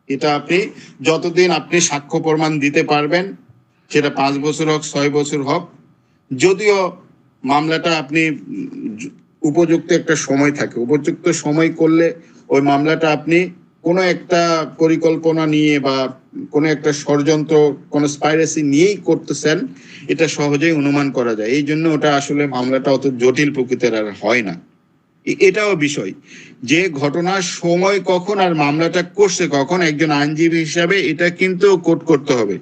এটা আপনি যতদিন আপনি সাক্ষ্য প্রমাণ দিতে পারবেন, সেটা 5 বছর হোক 6 বছর হোক, যদিও মামলাটা আপনি উপযুক্ত একটা সময় থাকে, উপযুক্ত সময় করলে ওই মামলাটা আপনি কোনো একটা পরিকল্পনা নিয়ে বা কোনো একটা ষড়যন্ত্র কনস্পাইরেসি নিয়েই করতেছেন, এটা সহজেই অনুমান করা যায়। এই জন্য ওটা আসলে মামলাটা অত জটিল প্রকৃতির আর হয় না। এটাও বিষয় যে ঘটনার সময় কখন আর মামলাটা করছে কখন, একজন আইনজীবী হিসাবে এটা কিন্তু কোট করতে হবে।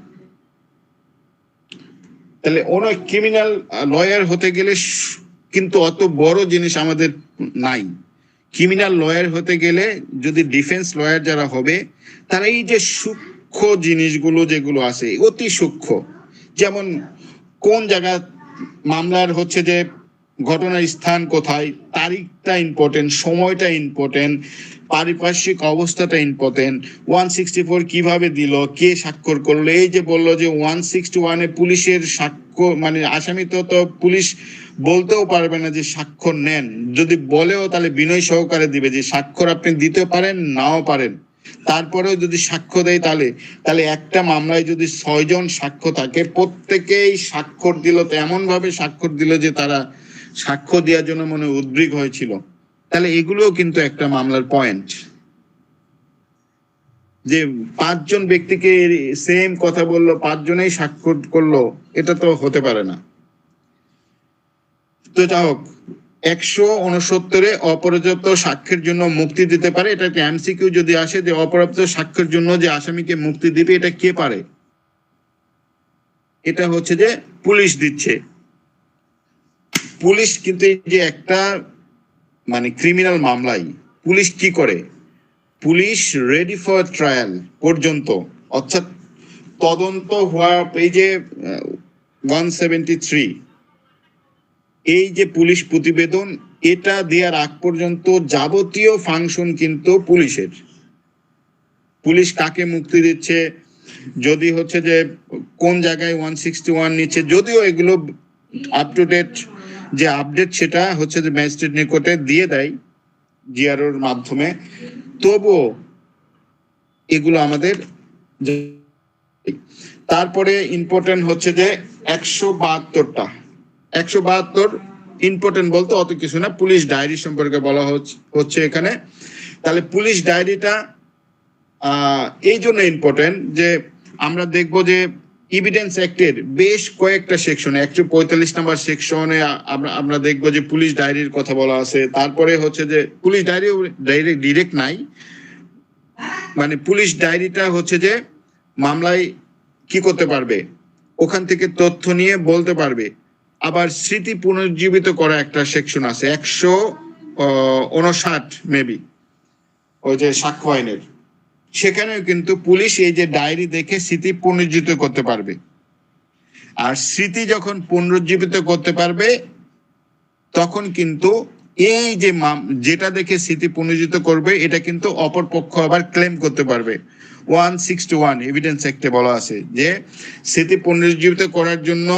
তাহলে অনেক ক্রিমিনাল লয়ার হতে গেলে কিন্তু অত বড় জিনিস আমাদের নাই। ক্রিমিনাল লয়ার হতে গেলে যদি ডিফেন্স লয়ার যারা হবে, তারা এই যে সূক্ষ্ম জিনিসগুলো যেগুলো আছে অতি সূক্ষ্ম, যেমন কোন জায়গা মামলার হচ্ছে যে ঘটনার স্থান কোথায়, তারিখটা ইম্পর্টেন্ট, সময়টা ইম্পর্টেন্ট, পারিপার্শ্বিক অবস্থাটা ইম্পর্টেন্ট, 164 কিভাবে দিল, কে স্বাক্ষর করলো। এই যে বললো যে 161-এ পুলিশের সাক্ষ্য, মানে আসামি তো পুলিশ বলতেও পারবে না যে স্বাক্ষর নেন, যদি বলেও তাহলে বিনয় সহকারে দিবে যে স্বাক্ষর আপনি দিতে পারেন নাও পারেন, তারপরেও যদি সাক্ষ্য দেয় তাহলে একটা মামলায় যদি 6 জন সাক্ষ্য থাকে, প্রত্যেকেই স্বাক্ষর দিল, তো এমন ভাবে স্বাক্ষর দিল যে তারা সাক্ষ্য দেওয়ার জন্য মনে উদ্বিগ্ন হয়েছিল, তাহলে এগুলোও কিন্তু একটা মামলার পয়েন্ট। যে 5 জন ব্যক্তিকে সেম কথা বললো, 5 জনেই স্বাক্ষর করলো, এটা তো হতে পারে না। তো যা হোক, 169-এ অপর্যাপ্ত সাক্ষ্যের জন্য মুক্তি দিতে পারে, এটা একটা এমসিকিউ যদি আসে যে অপর্যাপ্ত সাক্ষ্যের জন্য যে আসামিকে মুক্তি দিবে, এটা কে পারে? এটা হচ্ছে যে পুলিশ দিচ্ছে। পুলিশ কিন্তু এই যে একটা মানে ক্রিমিনাল মামলায় পুলিশ কি করে, পুলিশ রেডি ফর ট্রায়াল পর্যন্ত, অর্থাৎ তদন্ত হওয়া, এই যে 173 এই যে পুলিশ প্রতিবেদন, এটা দেওয়ার আগ পর্যন্ত যাবতীয় ফাংশন কিন্তু পুলিশের। পুলিশ কাকে মুক্তি দিচ্ছে, যদি হচ্ছে যে কোন জায়গায় 161 নিচ্ছে, যদিও এগুলো আপ টু ডেট যে আপডেট সেটা হচ্ছে যে ম্যাজিস্ট্রেট নিকটে দিয়ে দেয় জিআরওর মাধ্যমে, তবুও এগুলো আমাদের। তারপরে ইম্পর্টেন্ট হচ্ছে যে 172 ইম্পর্টেন্ট বলতে অত কিছু না, পুলিশ ডায়েরি সম্পর্কে বলা হচ্ছে এখানে। তাহলে পুলিশ ডায়েরিটা এই জন্য ইম্পর্টেন্ট যে আমরা দেখবো যে এভিডেন্স অ্যাক্টের বেশ কয়েকটা সেকশনে, 145 নম্বর সেকশনে আমরা দেখবো যে পুলিশ ডায়েরির কথা বলা আছে। তারপরে হচ্ছে যে পুলিশ ডায়েরি ডিরেক্ট নাই, মানে পুলিশ ডায়েরিটা হচ্ছে যে মামলায় কি করতে পারবে, ওখান থেকে তথ্য নিয়ে বলতে পারবে। আবার স্মৃতি পুনর্জীবিত করা একটা সেকশন আছে 159 মেবি, ওই যে সাক্ষ্য আইনের, সেখানেও কিন্তু পুলিশ এই যে ডায়েরি দেখে স্মৃতি পুনর্জীবিত করতে পারবে। আর স্মৃতি যখন পুনরুজ্জীবিত করতে পারবে, তখন কিন্তু এই যে যেটা দেখে স্মৃতি পুনরুজ্জীবিত করবে, এটা কিন্তু অপর পক্ষ আবার ক্লেম করতে পারবে। 161 এভিডেন্স অ্যাক্টে বলা আছে যে স্মৃতি পুনরুজ্জীবিত করার জন্য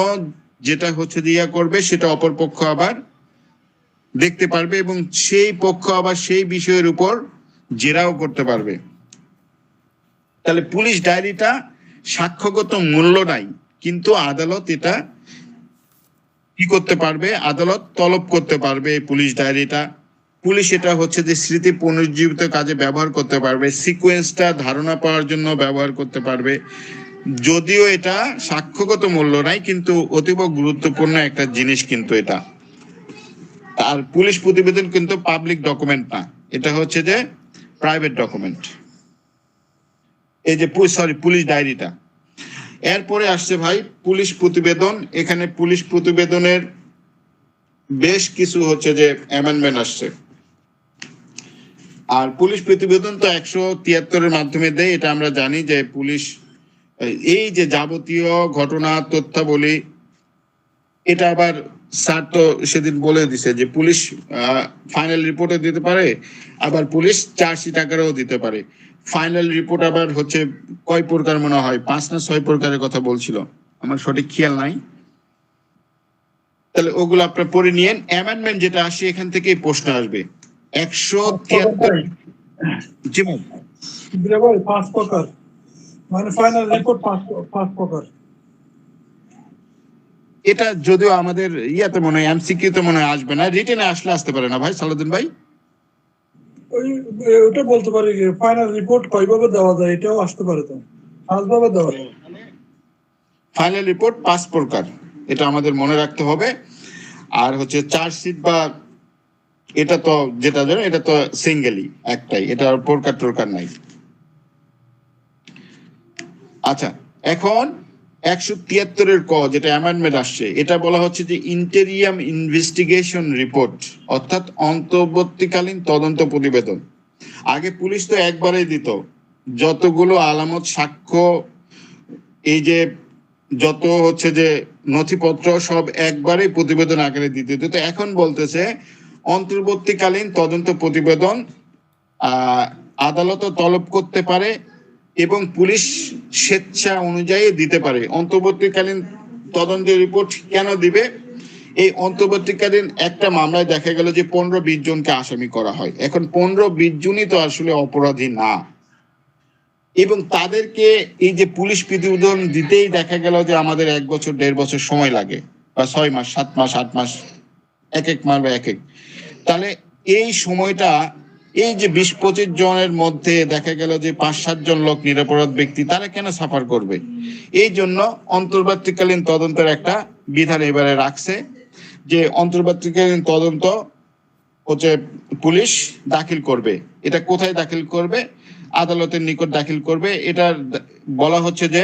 যেটা হচ্ছে দিয়া করবে, সেটা অপর পক্ষ আবার দেখতে পারবে, এবং সেই পক্ষ আবার সেই বিষয়ের উপর জেরাও করতে পারবে। তাহলে পুলিশ ডায়েরিটা সাক্ষ্যগত মূল্য নাই, কিন্তু আদালত এটা কি করতে পারবে, আদালত তলব করতে পারবে পুলিশ ডায়েরিটা। পুলিশ এটা হচ্ছে যে স্মৃতি পুনর্জীবিত কাজে ব্যবহার করতে পারবে, সিকোয়েন্সটা ধারণা পাওয়ার জন্য ব্যবহার করতে পারবে। যদিও এটা সাক্ষ্যগত মূল্য নাই, কিন্তু অতীব গুরুত্বপূর্ণ একটা জিনিস কিন্তু এটা। আর পুলিশ প্রতিবেদন কিন্তু পাবলিক ডকুমেন্ট না, এটা হচ্ছে যে প্রাইভেট ডকুমেন্ট, এই যে পুলিশ ডায়েরিটা। এরপরে আসছে ভাই পুলিশ প্রতিবেদন। এখানে পুলিশ প্রতিবেদনের বেশ কিছু হচ্ছে যে অ্যামেন্ডমেন্ট আসছে। আর পুলিশ প্রতিবেদন তো 173-এর মাধ্যমে দেয়, এটা আমরা জানি যে পুলিশ এই যে যাবতীয় ঘটনা তথ্যাবলী, এটা আবার স্যার তো সেদিন বলে দিছে যে পুলিশ ফাইনাল রিপোর্টও দিতে পারে, আবার পুলিশ চার্জশিট আকারেও দিতে পারে। ফাইনাল রিপোর্ট আবার হচ্ছে কয় প্রকার মনে হয়, 5 না 6 প্রকারের কথা বলছিল, আমার সঠিক খেয়াল নাই। তাহলে ওগুলো আপনার পড়ে নিয়েন। অ্যামেন্ডমেন্ট যেটা আসে এখান থেকেই প্রশ্ন আসবে 173। জি ভাই, ভাই 5 প্রকার, মানে ফাইনাল রিপোর্ট 5 প্রকার। এটা যদিও আমাদের ইয়াতে মনে হয় এমসিকিউ তে মনে হয় আসবে না, রিটেনে আসলে আসতে পারে না ভাই সালাউদ্দিন ভাই? ওটা বলতে পারি ফাইনাল রিপোর্ট কয়ভাবে দেওয়া যায়, এটাও আসতে পারে, তো 5 ভাবে দেওয়া যায়। ফাইনাল রিপোর্ট 5 প্রকার, এটা আমাদের মনে রাখতে হবে। আর হচ্ছে চার্জশিট বা এটা তো যেটা জানো এটা তো সিঙ্গেলই একটাই, এটা প্রকার টরকার নাই। আচ্ছা, এখন 173 ক যেটা অ্যামেন্ডমেন্ট আসছে, এটা বলা হচ্ছে যে ইন্টেরিয়াম ইনভেস্টিগেশন রিপোর্ট, অর্থাৎ অন্তর্বর্তীকালীন তদন্ত প্রতিবেদন। আগে পুলিশ তো একবারেই দিত, যতগুলো আলামত সাক্ষ্য এই যে যত হচ্ছে যে নথিপত্র সব একবারেই প্রতিবেদন আকারে দিতে দিত। এখন বলতেছে অন্তর্বর্তীকালীন তদন্ত প্রতিবেদন আদালত তলব করতে পারে এবং পুলিশ স্বেচ্ছা অনুযায়ী দিতে পারে। অন্তর্বর্তীকালীন তদন্তের রিপোর্ট কেন দিবে? এই অন্তর্বর্তীকালীন একটা মামলায় দেখা গেল যে 15-20 জনকে আসামি করা হয়। এখন 15-20 জনই তো আসলে অপরাধী না, এবং তাদেরকে এই যে পুলিশ প্রতিবেদন দিতেই দেখা গেল যে আমাদের 1 বছর 1.5 বছর সময় লাগে, বা 6 মাস 7 মাস 8 মাস, এক মামলা এক। তাহলে এই সময়টা এই যে 20-25 জনের মধ্যে দেখা গেল যে 5-7 জন লোক নিরপরাধ ব্যক্তি, তারা কেন সাফার করবে? এই জন্য অন্তর্বর্তীকালীন তদন্তের একটা বিধান এবারে রাখছে, যে অন্তর্বর্তীকালীন তদন্ত হচ্ছে পুলিশ দাখিল করবে। এটা কোথায় দাখিল করবে? আদালতের নিকট দাখিল করবে। এটা বলা হচ্ছে যে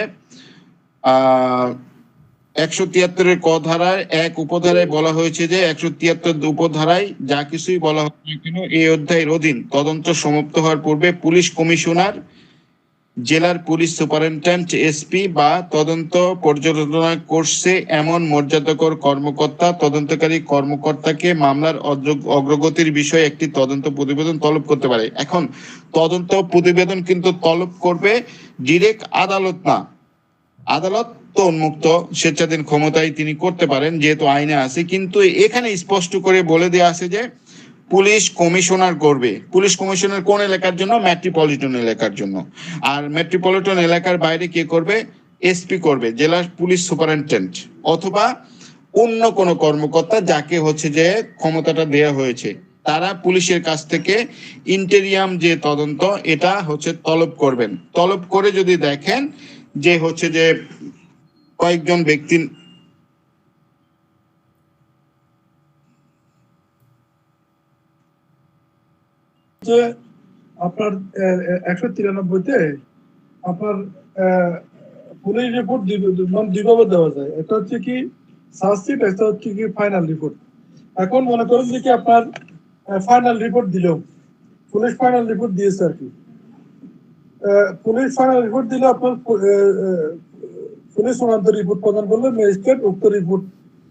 173 ক ধারায় 1 উপধারায় বলা হয়েছে যে 173 উপধারায় যা কিছুই বলা হোক না কেন এই অধ্যায়ের অধীন তদন্ত সমাপ্ত হওয়ার পূর্বে পুলিশ কমিশনার, জেলার পুলিশ সুপারিনটেন্ডেন্ট, এসপি বা তদন্ত পর্যালোচনা করছে এমন মর্যাদাকর কর্মকর্তা তদন্তকারী কর্মকর্তাকে মামলার অগ্রগতির বিষয়ে একটি তদন্ত প্রতিবেদন তলব করতে পারে। এখন তদন্ত প্রতিবেদন কিন্তু তলব করবে ডিরেক্ট আদালত না, আদালত তো উন্মুক্ত স্বেচ্ছাধীন ক্ষমতায় তিনি করতে পারেন যেহেতু আইনে আছে, কিন্তু এখানে স্পষ্ট করে বলে দেওয়া আছে যে পুলিশ কমিশনার করবে। পুলিশ কমিশনার কোন এলাকার জন্য? মেট্রোপলিটন এলাকার জন্য। আর মেট্রোপলিটন এলাকার বাইরে কে করবে? এসপি করবে, জেলার পুলিশ সুপারিনটেন্ডেন্ট, অথবা অন্য কোন কর্মকর্তা যাকে হচ্ছে যে ক্ষমতাটা দেয়া হয়েছে, তারা পুলিশের কাছ থেকে ইন্টেরিয়াম যে তদন্ত এটা হচ্ছে তলব করবেন। তলব করে যদি দেখেন যে হচ্ছে যে কয়েকজন ব্যক্তি আপনার 193-তে আপনার পুলিশ রিপোর্ট দুইভাবে দেওয়া যায়। এটা হচ্ছে কি সার্চশিট, এটা হচ্ছে কি ফাইনাল রিপোর্ট। এখন মনে করেন যে কি আপনার ফাইনাল রিপোর্ট দিল, পুলিশ ফাইনাল রিপোর্ট দিয়েছে আর কি। পুলিশ ফাইনাল রিপোর্ট দিলে আপনার পুলিশ চূড়ান্ত রিপোর্ট প্রদান করলে ম্যাজিস্ট্রেট উক্ত রিপোর্ট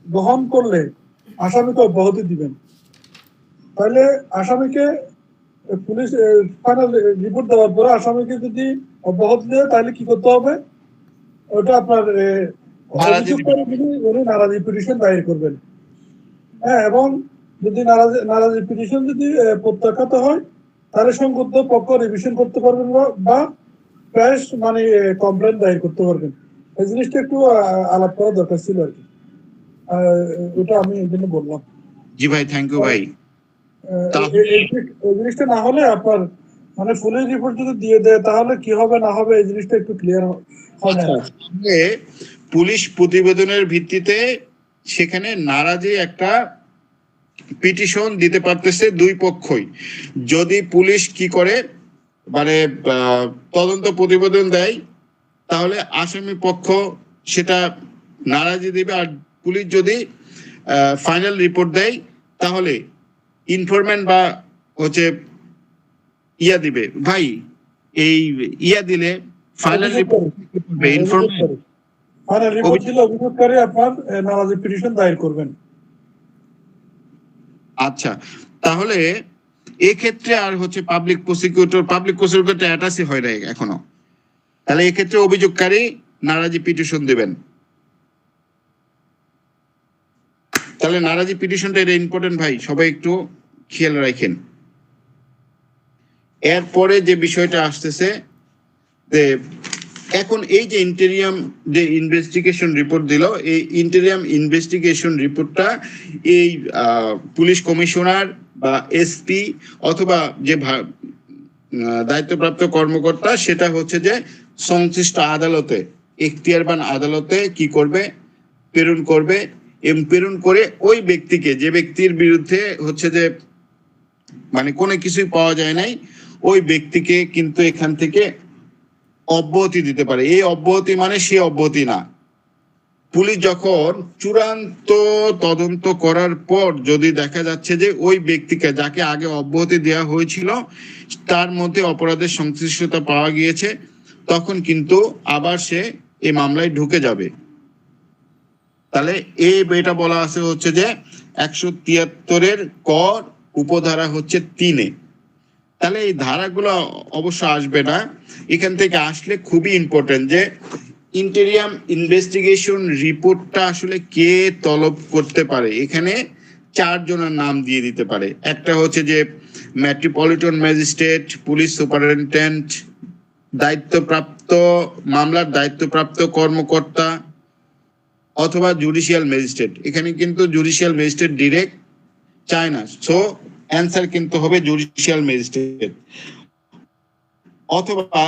গ্রহণ করলে আসামিকে অব্যাহতি দিবেন। তাহলে আসামিকে পুলিশ ফাইনাল রিপোর্ট দেওয়ার পরে আসামিকে যদি অব্যাহতি দেয় তাহলে কি করতে হবে? ওটা আপনার উনি নারাজি পিটিশন দায়ের করবেন। হ্যাঁ, এবং যদি নারাজি পিটিশন যদি প্রত্যাখ্যাত হয় তাহলে সংক্ষুব্ধ পক্ষ রিভিশন করতে পারবেন বা ফ্রেশ মানে কমপ্লেন দায়ের করতে পারবেন। এই জিনিসটা একটু আলাপ করা দরকার ছিল আর কি, ওটা আমি এই জন্য বললাম। জি ভাই, থ্যাংক ইউ ভাই। এই জিনিসটা না হলে আপনার মানে পুলিশ রিপোর্ট যদি দিয়ে দেয় তাহলে কি হবে না হবে এই জিনিসটা একটু ক্লিয়ার হয় না। পুলিশ প্রতিবেদনের ভিত্তিতে সেখানে নারাজি একটা পিটিশন দিতে পারতেছে দুই পক্ষই। যদি পুলিশ কি করে মানে তদন্ত প্রতিবেদন দেয় তাহলে আসামি পক্ষ সেটা নারাজি দিবে, আর পুলিশ যদি ফাইনাল রিপোর্ট দেয় তাহলে ইনফরমেন্ট বা হচ্ছে ইয়া দিবে। ভাই এই ইয়া দিলে final report informant final report দিলে অভিযোগকারী আপনার নারাজি পিটিশন দায়ের করবেন। আচ্ছা, তাহলে এক্ষেত্রে আর হচ্ছে পাবলিক প্রসিকিউটর অ্যাটাচই হয় নাই এখনো, তাহলে এক্ষেত্রে অভিযোগকারী নারাজি পিটিশন দিবেন। তাহলে নারাজি পিটিশনটা এটা ইম্পর্টেন্ট ভাই, সবাই একটু খেয়াল রাখেন। এরপরে যে বিষয়টা আসতেছে যে এখন এই যে ইন্টেরিয়াম যে ইনভেস্টিগেশন রিপোর্ট দিল, এই ইন্টেরিয়াম ইনভেস্টিগেশন রিপোর্টটা এই পুলিশ কমিশনার বা এসপি অথবা যে দায়িত্বপ্রাপ্ত কর্মকর্তা, সেটা হচ্ছে যে সংশ্লিষ্ট আদালতে, এখতিয়ারবান আদালতে কি করবে, প্রেরণ করবে, এবং প্রেরণ করে ওই ব্যক্তিকে, যে ব্যক্তির বিরুদ্ধে হচ্ছে যে মানে কোনো কিছুই পাওয়া যায় নাই, ওই ব্যক্তিকে কিন্তু এখান থেকে অব্যাহতি দিতে পারে। এই অব্যাহতি মানে সে অব্যাহতি না, পুলিশ যখন চূড়ান্ত তদন্ত করার পর যদি দেখা যাচ্ছে যে ওই ব্যক্তিকে, যাকে আগে অব্যাহতি দেওয়া হয়েছিল, তার মধ্যে অপরাধের সংশ্লিষ্টতা পাওয়া গিয়েছে, তখন কিন্তু আবার সে এই মামলায় ঢুকে যাবে। তাহলে এটা বলা আছে হচ্ছে যে 173-এর ক উপধারা হচ্ছে 3-এ। তাহলে এই ধারাগুলো অবশ্য আসবে না, এখান থেকে আসলে খুবই ইম্পর্টেন্ট যে ইন্টেরিয়াম ইনভেস্টিগেশন রিপোর্টটা আসলে কে তলব করতে পারে। এখানে 4 জনের নাম দিয়ে দিতে পারে। একটা হচ্ছে যে মেট্রোপলিটন ম্যাজিস্ট্রেট, পুলিশ সুপারিনটেন্ডেন্ট, দায়িত্বপ্রাপ্ত মামলার দায়িত্বপ্রাপ্ত কর্মকর্তা, অথবা জুডিশিয়াল ম্যাজিস্ট্রেট। এখানে কিন্তু জুডিশিয়াল ম্যাজিস্ট্রেট ডিরেক্ট চায় না, সো অ্যান্সার কিন্তু হবে জুডিশিয়াল ম্যাজিস্ট্রেট। অথবা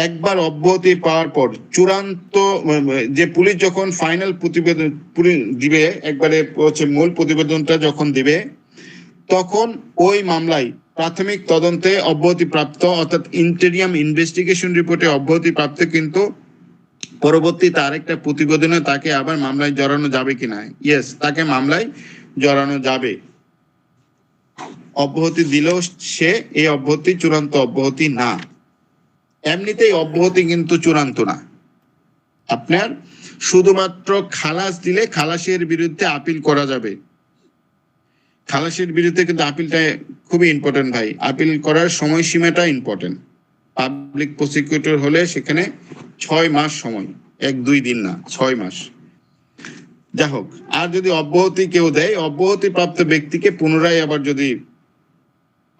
একবার অব্যাহতি পাওয়ার পর চূড়ান্ত যে পুলিশ যখন ফাইনাল প্রতিবেদন দিবে, একবারে হচ্ছে মূল প্রতিবেদনটা যখন দিবে, তখন ওই মামলায় প্রাথমিক তদন্তে অব্যাহতি প্রাপ্ত অর্থাৎ ইন্টেরিয়াম ইনভেস্টিগেশন রিপোর্টে অব্যাহতি প্রাপ্ত কিন্তু পরবর্তীতে আরেকটা প্রতিবেদনে তাকে আবার মামলায় জড়ানো যাবে কিনা, ইয়েস, তাকে মামলায় জড়ানো যাবে। অব্যাহতি দিলেও সে এই অব্যাহতি চূড়ান্ত অব্যাহতি না। এমনিতেই অব্যাহতি কিন্তু চূড়ান্ত না, আপনার শুধুমাত্র খালাস দিলে খালাসের বিরুদ্ধে আপিল করা যাবে। খালাসের বিরুদ্ধে কিন্তু আপিলটা খুবই ইম্পর্টেন্ট ভাই, আপিল করার সময়সীমাটা ইম্পর্টেন্ট। পাবলিক প্রসিকিউটর হলে সেখানে 6 মাস সময়, 1-2 দিন না, 6 মাস। যা হোক, আর যদি অব্যাহতি কেউ দেয়, অব্যাহতি প্রাপ্ত ব্যক্তিকে পুনরায় আবার যদি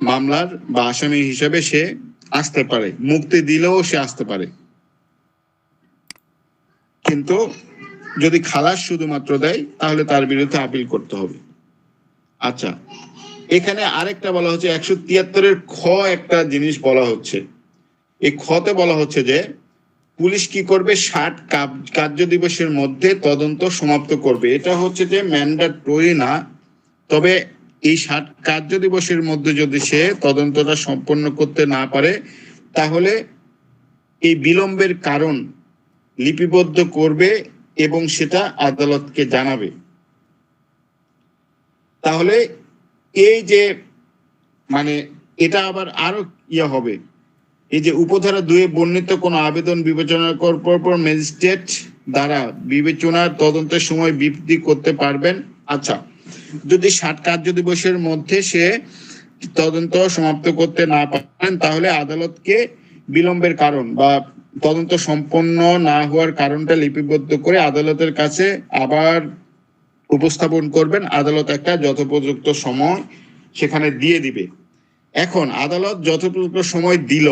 মামলার বা আসামি হিসেবে সে আসতে পারে, মুক্তি দিলেও সে আসতে পারে, কিন্তু যদি খালাস শুধুমাত্র দেয় তাহলে তার বিরুদ্ধে আপিল করতে হবে। আচ্ছা, এখানে আরেকটা বলা হচ্ছে 173-এর খ একটা জিনিস বলা হচ্ছে। এই খতে বলা হচ্ছে যে পুলিশ কি করবে, 60 কার্য দিবসের মধ্যে তদন্ত সমাপ্ত করবে। এটা হচ্ছে যে ম্যান্ডেটরি না, তবে এই 60 কার্য দিবসের মধ্যে যদি সে তদন্তটা সম্পন্ন করতে না পারে, তাহলে এই বিলম্বের কারণ লিপিবদ্ধ করবে এবং সেটা আদালতকে জানাবে। তাহলে এই যে মানে এটা আবার আরো হবে, এই যে উপধারা 2-এ বর্ণিত কোন আবেদন বিবেচনা করার পর ম্যাজিস্ট্রেট দ্বারা বিবেচনার তদন্তের সময় বিবৃতি করতে পারবেন। আচ্ছা, যদি 60 কার্য দিবসের মধ্যে সে তদন্ত সমাপ্ত করতে না পারেন, তাহলে আদালতকে বিলম্বের কারণ বা তদন্ত সম্পন্ন না হওয়ার কারণটা লিপিবদ্ধ করে আদালতের কাছে আবার উপস্থাপন করবেন। আদালত একটা যথোপযুক্ত সময় সেখানে দিয়ে দিবে। এখন আদালত যথোপযুক্ত সময় দিল,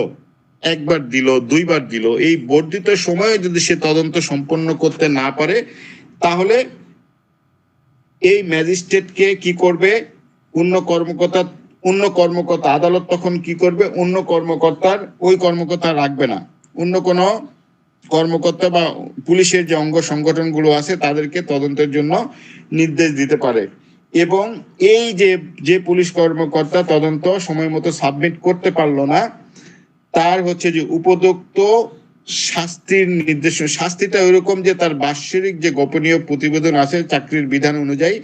একবার দিল, 2বার দিল, এই বর্ধিত সময়ে যদি সে তদন্ত সম্পন্ন করতে না পারে, তাহলে এই ম্যাজিস্ট্রেটকে কি করবে, অন্য কর্মকর্তা আদালত তখন কি করবে, অন্য কর্মকর্তার ওই কর্মকর্তা রাখবে না, অন্য কোনো কর্মকর্তা বা পুলিশের যে অঙ্গ সংগঠনগুলো আছে তাদেরকে তদন্তের জন্য নির্দেশ দিতে পারে। এবং এই যে পুলিশ কর্মকর্তা তদন্ত সময় মতো সাবমিট করতে পারলো না, তার হচ্ছে যে উপযুক্ত শাস্তির নির্দেশ। শাস্তিটা ওইরকম যে তার বাৎসরিক যে গোপনীয় প্রতিবেদন আছে চাকরির বিধান অনুযায়ী,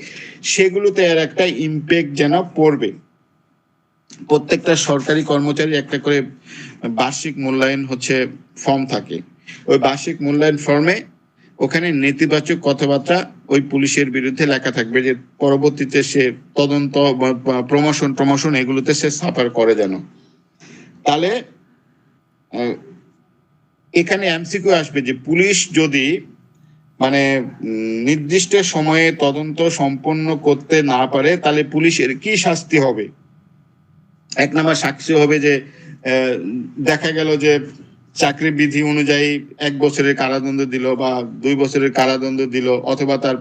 সেগুলোতে এর একটা ইম্প্যাক্ট যেন পড়বে। প্রত্যেকটা সরকারি কর্মচারী একটা করে বার্ষিক মূল্যায়ন হচ্ছে ফর্ম থাকে, ওই বার্ষিক মূল্যায়ন ফর্মে ওখানে নেতিবাচক কথাবার্তা ওই পুলিশের বিরুদ্ধে লেখা থাকবে, যে পরবর্তীতে সে তদন্ত প্রমোশন এগুলোতে সে সাফার করে যেন। তাহলে এখানে এমসিকিউ আসবে যে পুলিশ যদি মানে নির্দিষ্ট সময়ে তদন্ত সম্পন্ন করতে না পারে, তাহলে পুলিশের কি শাস্তি হবে। 1 নম্বর শাস্তি হবে যে দেখা গেল যে চাকরি বিধি অনুযায়ী 1 বছরের কারাদণ্ড দিল বা 2 বছরের কারাদণ্ড দিল, অথবা তার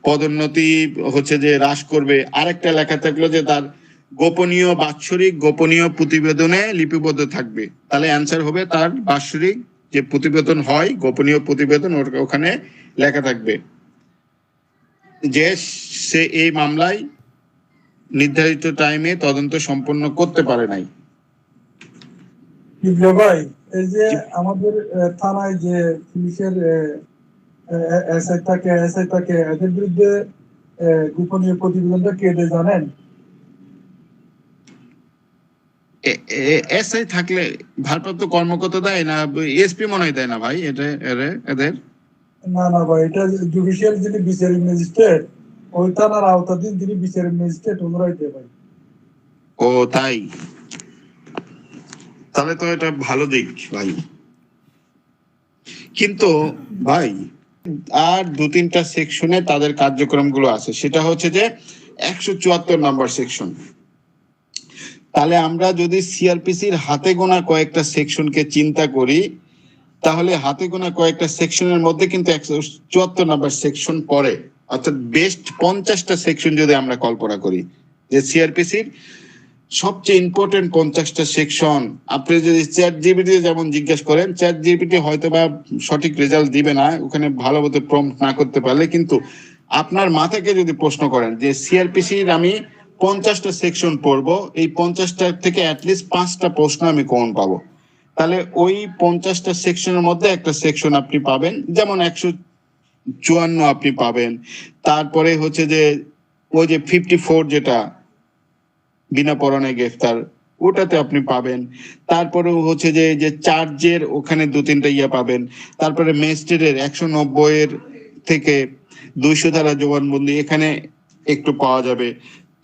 পদোন্নতি হচ্ছে যে হ্রাস করবে। আরেকটা লেখা থাকলো যে তার গোপনীয় বাৎসরিক গোপনীয় প্রতিবেদনে লিপিবদ্ধ থাকবে। তাহলে অ্যান্সার হবে তার বাৎসরিক যে প্রতিবেদন হয়, গোপনীয় প্রতিবেদন, ওখানে লেখা থাকবে যে সে এই মামলায় নির্ধারিত টাইমে তদন্ত সম্পন্ন করতে পারে নাই। ভাই, এই যে আমাদের থানায় যে পুলিশের এসআই থাকে এদের বিরুদ্ধে গোপনীয় প্রতিবেদনটা কে দেয় জানেন? এসআই থাকলে ভারপ্রাপ্ত কর্মকর্তা দেয় না, এসপি মনে হয় দেয় না ভাই এদের? না ভাই, এটা জুডিশিয়াল যিনি বিচারিক ম্যাজিস্ট্রেট, ওই থানার আওতাধীন যিনি বিচারিক ম্যাজিস্ট্রেট ওনারাই দেয় ভাই। ও তাই, তাহলে তো এটা ভালো দিক ভাই। কিন্তু ভাই আর 2-3টা সেকশনে তাদের কার্যক্রমগুলো আছে, সেটা হচ্ছে যে 174 নাম্বার সেকশন। তাহলে আমরা যদি সিআরপিসির হাতে গোনা কয়েকটা সেকশনকে চিন্তা করি, তাহলে হাতে গোনা কয়েকটা সেকশনের মধ্যে কিন্তু 174 নাম্বার সেকশন পড়ে। অর্থাৎ বেস্ট 50টা সেকশন যদি আমরা কল্পনা করি, যে সিআরপিসির সবচেয়ে ইম্পর্টেন্ট 50টা সেকশন, আপনি যদি চ্যাট জিপিটি যেমন জিজ্ঞেস করেন, চ্যাট জিপিটি হয়তো বা সঠিক রেজাল্ট দিবে না ওখানে ভালো মতো প্রম্পট না করতে পারলে, কিন্তু আপনার মাথাকে যদি প্রশ্ন করেন যে সিআরপিসির আমি 50টা সেকশন পড়বো, এই 50টা থেকে অ্যাটলিস্ট 5টা প্রশ্ন আমি কমন পাবো, তাহলে ওই 50টা সেকশনের মধ্যে একটা সেকশন আপনি পাবেন, যেমন 154 আপনি পাবেন। তারপরে হচ্ছে যে ওই যে 54 যেটা বিনা পরোয়ানায় গ্রেফতার, ওটাতে আপনি পাবেন। তারপরে হচ্ছে যে চার্জের ওখানে 2-3টা ইয়ে পাবেন। তারপরে ম্যাজিস্ট্রেটের 190 থেকে 200 ধারা জবানবন্দি এখানে একটু পাওয়া যাবে।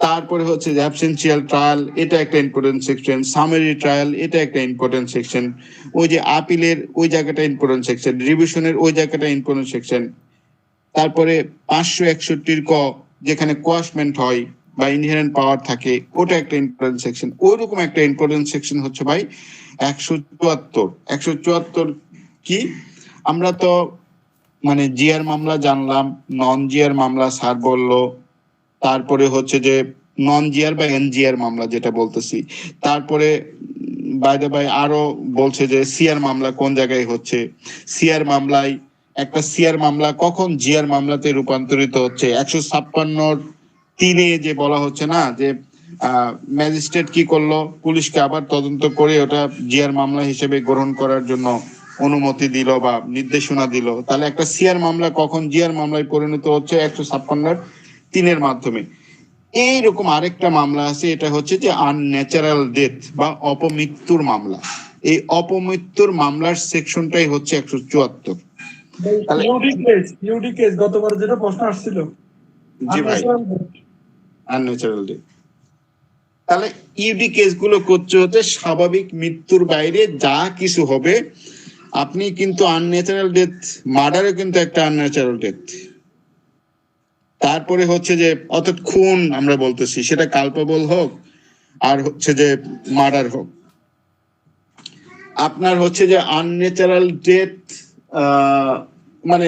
তারপরে হচ্ছে যে অ্যাবসেন্সিয়াল ট্রায়াল, এটা একটা ইম্পর্টেন্ট সেকশন। সামারি ট্রায়াল, এটা একটা ইম্পর্টেন্ট সেকশন। ওই যে আপিলের ওই জায়গাটা ইম্পর্টেন্ট সেকশন, রিভিশনের ওই জায়গাটা ইম্পর্টেন্ট সেকশন। তারপরে 561 ক যেখানে কোয়াশমেন্ট হয় বা ইনহেরেন্ট পাওয়ার থাকে, ওটা একটা ইম্পর্টেন্ট সেকশন। ওইরকম একটা ইম্পর্টেন্ট সেকশন হচ্ছে ভাই 174 কি, আমরা তো মানে জিআর মামলা জানলাম, নন জিআর মামলা স্যার বললো, তারপরে হচ্ছে যে নন জিআর বা এনজিআর মামলা যেটা বলতেছি, তারপরে বাইরে ভাই আরো বলছে যে সিআর মামলা কোন জায়গায় হচ্ছে, সিআর মামলায় একটা সিআর মামলা কখন জিআর মামলাতে রূপান্তরিত হচ্ছে। 156(3) যে বলা হচ্ছে না যে ম্যাজিস্ট্রেট কি করলো, পুলিশকে আবার তদন্ত করে ওটা জিআর মামলা হিসেবে গ্রহণ করার জন্য অনুমতি দিল বা নির্দেশনা দিল, তাহলে একটা সিআর মামলা কখন জিআর মামলায় পরিণত হচ্ছে 156(3) মাধ্যমে। এইরকম আরেকটা মামলা আছে, এটা হচ্ছে যে আনন্যাচারাল ডেথ বা অপমৃত্যুর মামলা। এই অপমৃত্যুর মামলার সেকশনটাই হচ্ছে 174। ইউডি কেস গতবার যেটা প্রশ্ন আসছিল, জি ভাই, আনন্যাচারাল ডেথ। তাহলে ইউডি কেসগুলো করছে হচ্ছে স্বাভাবিক মৃত্যুর বাইরে যা কিছু হবে, আপনি কিন্তু আনন্যাচারাল ডেথ, মার্ডারও কিন্তু একটা আনন্যাচারাল ডেথ। তারপরে হচ্ছে যে অর্থাৎ খুন আমরা বলতেছি, সেটা কালপেবল হোক আর হচ্ছে যে মার্ডার হোক, আপনার হচ্ছে যে আনন্যাচারাল ডেথ মানে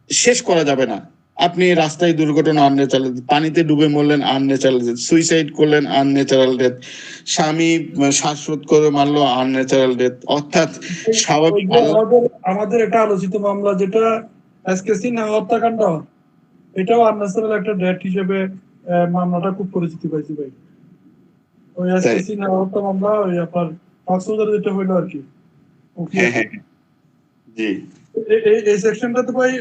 শেষ করা যাবে না। আপনি রাস্তায় দুর্ঘটনা আনন্যাচারাল, পানিতে ডুবে মরলেন আনন্যাচারাল ডেথ, সুইসাইড করলেন আনন্যাচারাল ডেথ, স্বামী শ্বাসরোধ করে মারলো আনন্যাচারাল ডেথ। অর্থাৎ স্বাভাবিক আমাদের এটা আলোচিত মামলা যেটা এসকে সিনহা হত্যাকাণ্ড, এটাও আনন্যাচারাল একটা ডেথ হিসেবে মামলাটা খুব পরিচিতি পাইছে ভাই। ওই এসকে সিনহা হত্যা মামলা ওই আপনার কক্সবাজারে যেটা হইলো আর কি। জি, এই সেকশনটাতে ভাই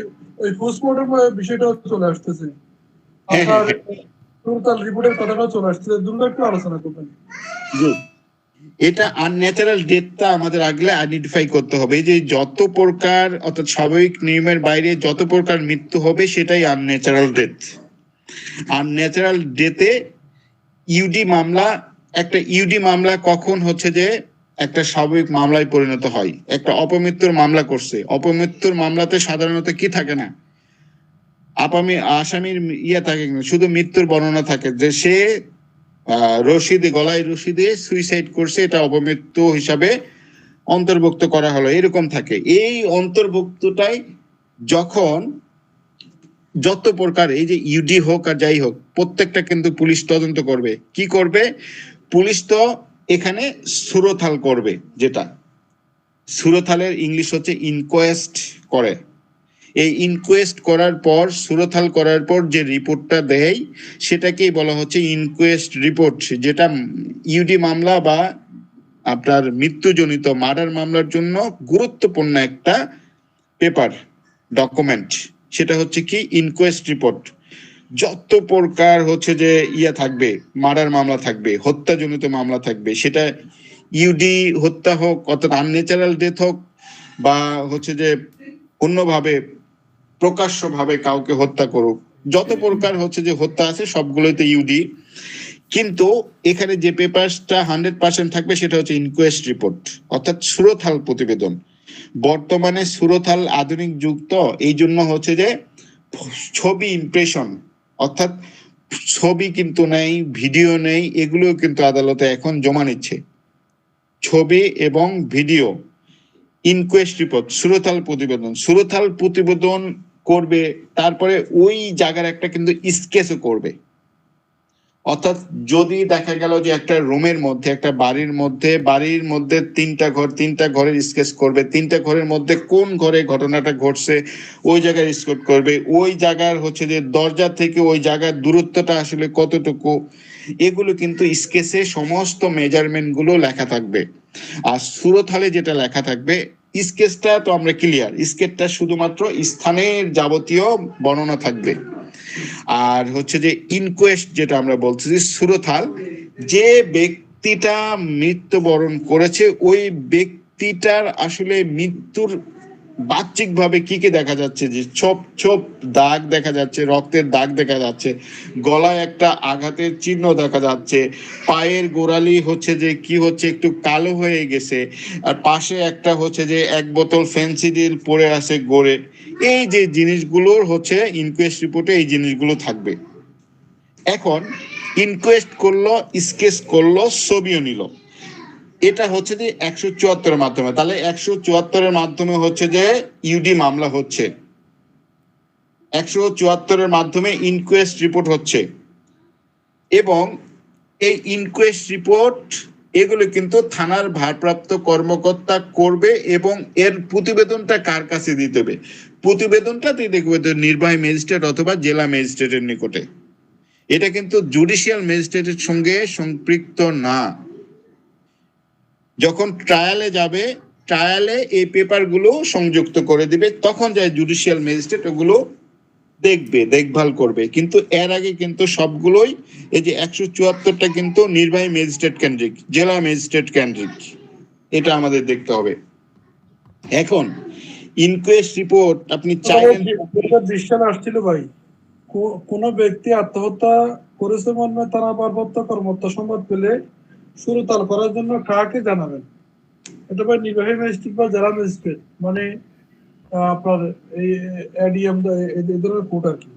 ওই পোস্টমর্টম বিষয়টাও চলে আসতেছে, আপনার টোটাল রিপোর্টের কথাটাও চলে আসতেছে, দুটো একটু আলোচনা করবেন। জি, এটা আনন্যাচারাল ডেথটা আমাদের আগে আইডেন্টিফাই করতে হবে, যে যত প্রকার অর্থাৎ স্বাভাবিক নিয়মের বাইরে যত প্রকার মৃত্যু হবে সেটাই আনন্যাচারাল ডেথ। আনন্যাচারাল ডেথে ইউডি মামলা, একটা ইউডি মামলা কখন হচ্ছে যে একটা স্বাভাবিক মামলায় পরিণত হয়। একটা অপমৃত্যুর মামলা করছে, অপমৃত্যুর মামলাতে সাধারণত কি থাকে না, আসামির ইয়ে থাকে, শুধু মৃত্যুর বর্ণনা থাকে, যে সে গলায় রশি দিয়ে সুইসাইড করছে, এটা অপমৃত্যু হিসাবে অন্তর্ভুক্ত করা হলো, এরকম থাকে। এই অন্তর্ভুক্তটাই যখন যত প্রকার এই যে ইউডি হোক আর যাই হোক প্রত্যেকটা কিন্তু পুলিশ তদন্ত করবে। কি করবে? পুলিশ তো এখানে সুরথাল করবে, যেটা সুরথালের ইংলিশ হচ্ছে ইনকোয়েস্ট করে। এই ইনকোয়েস্ট করার পর সুরথাল করার পর যে রিপোর্টটা দেয় সেটাকেই বলা হচ্ছে ইনকোয়েস্ট রিপোর্ট, যেটা ইউডি মামলা বা আপনার মৃত্যুজনিত মার্ডার মামলার জন্য গুরুত্বপূর্ণ একটা পেপার ডকুমেন্ট। সেটা হচ্ছে কি ইনকোয়েস্ট রিপোর্ট। যত প্রকার হচ্ছে যে থাকবে, মার্ডার মামলা থাকবে, হত্যাজনিত মামলা থাকবে, সেটা ইউডি হত্যা হোক, অর্থাৎ আনন্যাচারাল ডেথ হোক, বা হচ্ছে যে অন্যভাবে প্রকাশ্যভাবে কাউকে হত্যা করুক, যত প্রকার হচ্ছে যে হত্যা আছে সবগুলোতে ইউডি। কিন্তু এখানে যে পেপারটা 100% থাকবে সেটা হচ্ছে ইনকোয়েস্ট রিপোর্ট, অর্থাৎ সুরথাল প্রতিবেদন। বর্তমানে সুরথাল আধুনিক যুগ, তো এই জন্য হচ্ছে যে ছবি ইমপ্রেশন, অর্থাৎ ছবি কিন্তু নেই, ভিডিও নেই, এগুলো কিন্তু আদালতে এখন জমা নিচ্ছে। ছবি এবং ভিডিও, ইনকোয়েস্ট রিপোর্ট, সুরথাল প্রতিবেদন করবে। তারপরে ওই জায়গার একটা কিন্তু স্কেচও করবে। অর্থাৎ যদি দেখা গেল যে একটা রুমের মধ্যে, একটা বাড়ির মধ্যে 3টা ঘরের স্কেচ করবে, 3টা ঘরের মধ্যে কোন ঘরে ঘটনাটা ঘটছে ওই জায়গার স্কেচ করবে, ওই জায়গার হচ্ছে যে দরজা থেকে ওই জায়গার দূরত্বটা আসলে কতটুকু, এগুলো কিন্তু স্কেচে সমস্ত মেজারমেন্ট গুলো লেখা থাকবে। আর সুরথালে যেটা লেখা থাকবে, স্কেচটা তো আমরা ক্লিয়ার, স্কেচটা শুধুমাত্র স্থানের যাবতীয় বর্ণনা থাকবে। আর হচ্ছে যে ইনকোয়েস্ট যেটা আমরা বলছি, সুরথাল, যে ব্যক্তিটা মৃত্যুবরণ করেছে ওই ব্যক্তিটার আসলে মৃত্যুর বাহ্যিক ভাবে কি কি দেখা যাচ্ছে, যে ছোপ দাগ দেখা যাচ্ছে, রক্তের দাগ দেখা যাচ্ছে, গলায় একটা আঘাতের চিহ্ন দেখা যাচ্ছে, পায়ের গোড়ালি হচ্ছে যে কি হচ্ছে একটু কালো হয়ে গেছে, আর পাশে একটা হচ্ছে যে 1 বোতল ফেন্সিডিল পড়ে আছে গড়ে। এই যে জিনিসগুলোর হচ্ছে ইনকোয়েস্ট রিপোর্টে এই জিনিসগুলো থাকবে। এখন ইনকোয়েস্ট করলো, স্কেচ করলো, ছবিও নিল, এটা হচ্ছে যে 174-এর মাধ্যমে। তাহলে 174-এর মাধ্যমে হচ্ছে যে ইউডি মামলা হচ্ছে, 174-এর মাধ্যমে ইনকোয়েস্ট রিপোর্ট হচ্ছে। এবং এই ইনকোয়েস্ট রিপোর্ট এগুলো কিন্তু থানার ভারপ্রাপ্ত কর্মকর্তা করবে, এবং এর প্রতিবেদনটা কার কাছে দিতে হবে? প্রতিবেদনটা দেখবে নির্বাহী ম্যাজিস্ট্রেট অথবা জেলা ম্যাজিস্ট্রেটের নিকটে। এটা কিন্তু জুডিশিয়াল ম্যাজিস্ট্রেটের সঙ্গে সম্পৃক্ত না। যখন ট্রায়ালে যাবে, ট্রায়ালে এই পেপারগুলো সংযুক্ত করে দিবে, তখন যায় জুডিশিয়াল ম্যাজিস্ট্রেট ওগুলো দেখবে, দেখভাল করবে। কিন্তু এর আগে কিন্তু সবগুলোই এই যে 174টা কিন্তু নির্বাহী ম্যাজিস্ট্রেট কেন্দ্রিক, জেলা ম্যাজিস্ট্রেট কেন্দ্রিক, এটা আমাদের দেখতে হবে। এখন ইনকোয়েস্ট রিপোর্ট আপনি চাইলেন, দৃশ্যটা আসছিল ভাই, কোন ব্যক্তি আত্মহত্যা করেছে মর্মে তারা ভারপ্রাপ্ত কর্মকর্তা সংবাদ পেলে সুরতাল করার জন্য কাকে জানাবেন? এটা ভাই নির্বাহী ম্যাজিস্ট্রেট বা জেলা ম্যাজিস্ট্রেট, মানে আপনার এই এডিএম এই ধরনের কোর্ট আর কি,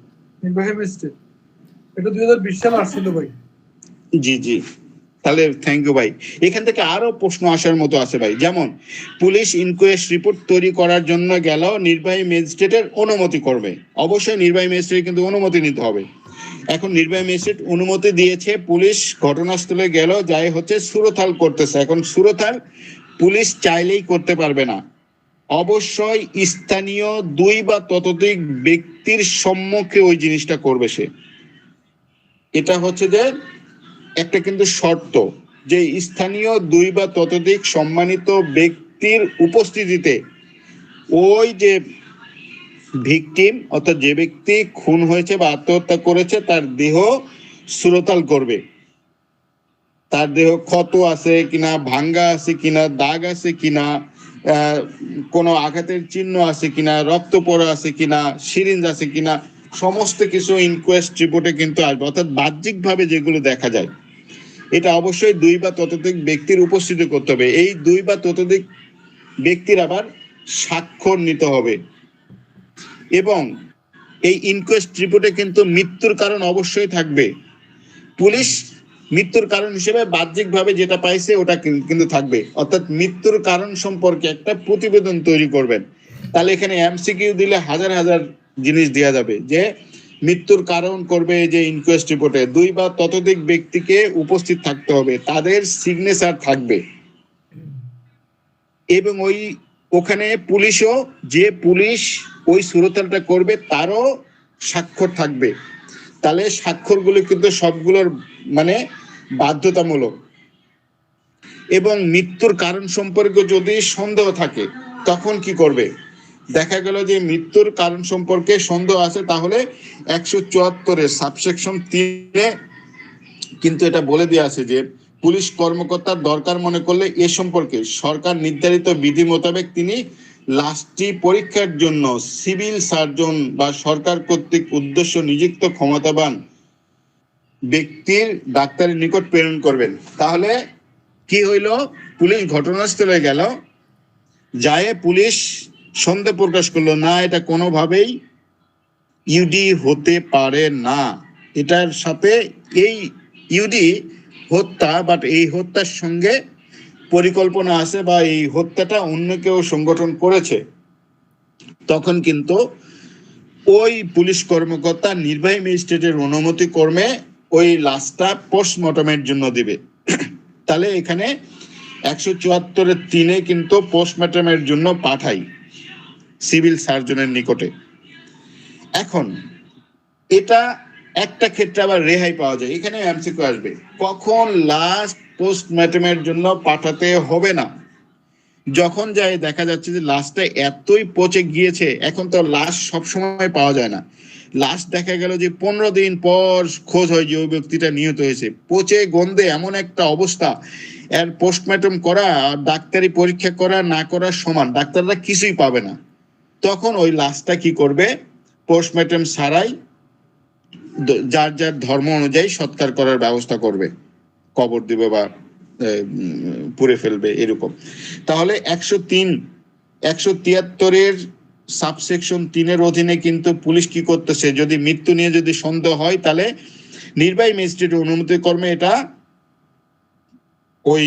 নির্বাহী ম্যাজিস্ট্রেট। এটা 2020 সালে আসছিল ভাই। জি, তাহলে থ্যাংক ইউ ভাই। এখান থেকে আরো প্রশ্ন আসার মতো আছে ভাই, যেমন পুলিশ ইনকোয়েস্ট রিপোর্ট তৈরি করার জন্য গেল, নির্বাহী ম্যাজিস্ট্রেটের অনুমতি করবে। অবশ্যই নির্বাহী ম্যাজিস্ট্রেট কিন্তু অনুমতি নিতে হবে। এখন নির্বাহী ম্যাজিস্ট্রেট অনুমতি দিয়েছে, পুলিশ ঘটনাস্থলে গেল, যাই হচ্ছে সুরথাল করতেছে। এখন সুরথাল পুলিশ চাইলেই করতে পারবে না, অবশ্যই স্থানীয় 2 বা ততোধিক ব্যক্তির সম্মুখে ওই জিনিসটা করবে সে। এটা হচ্ছে যে একটা কিন্তু শর্ত, যে স্থানীয় 2 বা ততোধিক সম্মানিত ব্যক্তির উপস্থিতিতে ওই যে ভিকটিম, অর্থাৎ যে ব্যক্তি খুন হয়েছে বা আত্মহত্যা করেছে তার দেহ সুরতাল করবে। তার দেহ ক্ষত আছে কিনা, ভাঙ্গা আছে কিনা, দাগ আছে কিনা, কোনো আঘাতের চিহ্ন আছে কিনা, রক্ত পড়া আছে কিনা, সিরিঞ্জ আছে কিনা, সমস্ত কিছু ইনকোয়েস্ট রিপোর্টে কিন্তু আসবে। অর্থাৎ বাহ্যিক ভাবে যেগুলো দেখা যায়, এটা অবশ্যই 2 বা ততোধিক ব্যক্তির উপস্থিতি করতে হবে। এই 2 বা ততোধিক ব্যক্তির আবার স্বাক্ষর নিতে হবে। এবং এই ইনকোয়েস্ট রিপোর্টে কিন্তু মৃত্যুর কারণ অবশ্যই থাকবে। পুলিশ মৃত্যুর কারণ হিসেবে বাহ্যিকভাবে যেটা পাইছে ওটা কিন্তু থাকবে, অর্থাৎ মৃত্যুর কারণ সম্পর্কে একটা প্রতিবেদন তৈরি করবেন। তাহলে এখানে এমসিকিউ দিলে হাজার হাজার জিনিস দেওয়া যাবে, যে মৃত্যুর কারণ করবে যে ইনকোয়েস্ট রিপোর্টে 2 বা ততোধিক ব্যক্তিকে উপস্থিত থাকতে হবে, তাদের সিগনেচার থাকবে, এবং ওখানে পুলিশও, যে পুলিশ ওই সুরতালটা করবে তারও স্বাক্ষর থাকবে। তাহলে স্বাক্ষরগুলো কিন্তু সবগুলোর মানে বাধ্যতামূলক। এবং মৃত্যুর কারণ সম্পর্কে যদি সন্দেহ থাকে তখন কি করবে? দেখা গেল যে মৃত্যুর কারণ সম্পর্কে সন্দেহ আছে, তাহলে 174-এর সাবসেকশন 3-এ কিন্তু এটা বলে দেওয়া আছে যে পুলিশ কর্মকর্তার দরকার মনে করলে এ সম্পর্কে সরকার নির্ধারিত বিধি মোতাবেক তিনি লাশটি পরীক্ষার জন্য সিভিল সার্জন বা সরকার কর্তৃক উদ্দেশ্য নিযুক্ত ক্ষমতাবান ব্যক্তির ডাক্তারের নিকট প্রেরণ করবেন। তাহলে কি হইল? পুলিশ ঘটনাস্থলে গেল, যায় পুলিশ সন্দেহ প্রকাশ করলো, না এটা কোনোভাবেই ইউডি হতে পারে না, এটার সাথে এই ইউডি হত্যা, বাট এই হত্যার সঙ্গে পরিকল্পনা আছে বা এই হত্যাটা অন্য কেউ সংগঠন করেছে। তখন কিন্তু ওই পুলিশ কর্মকর্তা নির্বাহী ম্যাজিস্ট্রেটের অনুমতি ক্রমে ওই লাশটা পোস্টমর্টমের জন্য দিবে। তাহলে এখানে 174-এর 3-এ কিন্তু পোস্টমর্টমের জন্য পাঠাই সিভিল সার্জনের নিকটে। এখন এটা একটা ক্ষেত্রে আবার রেহাই পাওয়া যায়, এখানে এমসিকিউ আসবে, কখন লাশ পোস্টমর্টমের জন্য পাঠাতে হবে না? যখন যায় দেখা যাচ্ছে যে লাশটা এতই পচে গিয়েছে, এখন তো লাশ সবসময় পাওয়া যায় না, লাশ দেখা গেল যে 15 দিন পর খোঁজ হয় যে ওই ব্যক্তিটা নিহত হয়েছে, পচে গন্ধে এমন একটা অবস্থা, এর পোস্টমর্টম করা আর ডাক্তারি পরীক্ষা করা না করার সমান, ডাক্তাররা কিছুই পাবে না। তখন ওই লাশটা কি করবে? পোস্টমর্টম ছাড়াই যার যার ধর্ম অনুযায়ী সৎকার করার ব্যবস্থা করবে, কবর দিবে বা পুড়ে ফেলবে এরকম। তাহলে 173-এর সাবসেকশন 3-এর অধীনে কিন্তু পুলিশ কি করতেছে, যদি মৃত্যু নিয়ে যদি সন্দেহ হয় তাহলে নির্বাহী ম্যাজিস্ট্রেটের অনুমতি কর্মে এটা ওই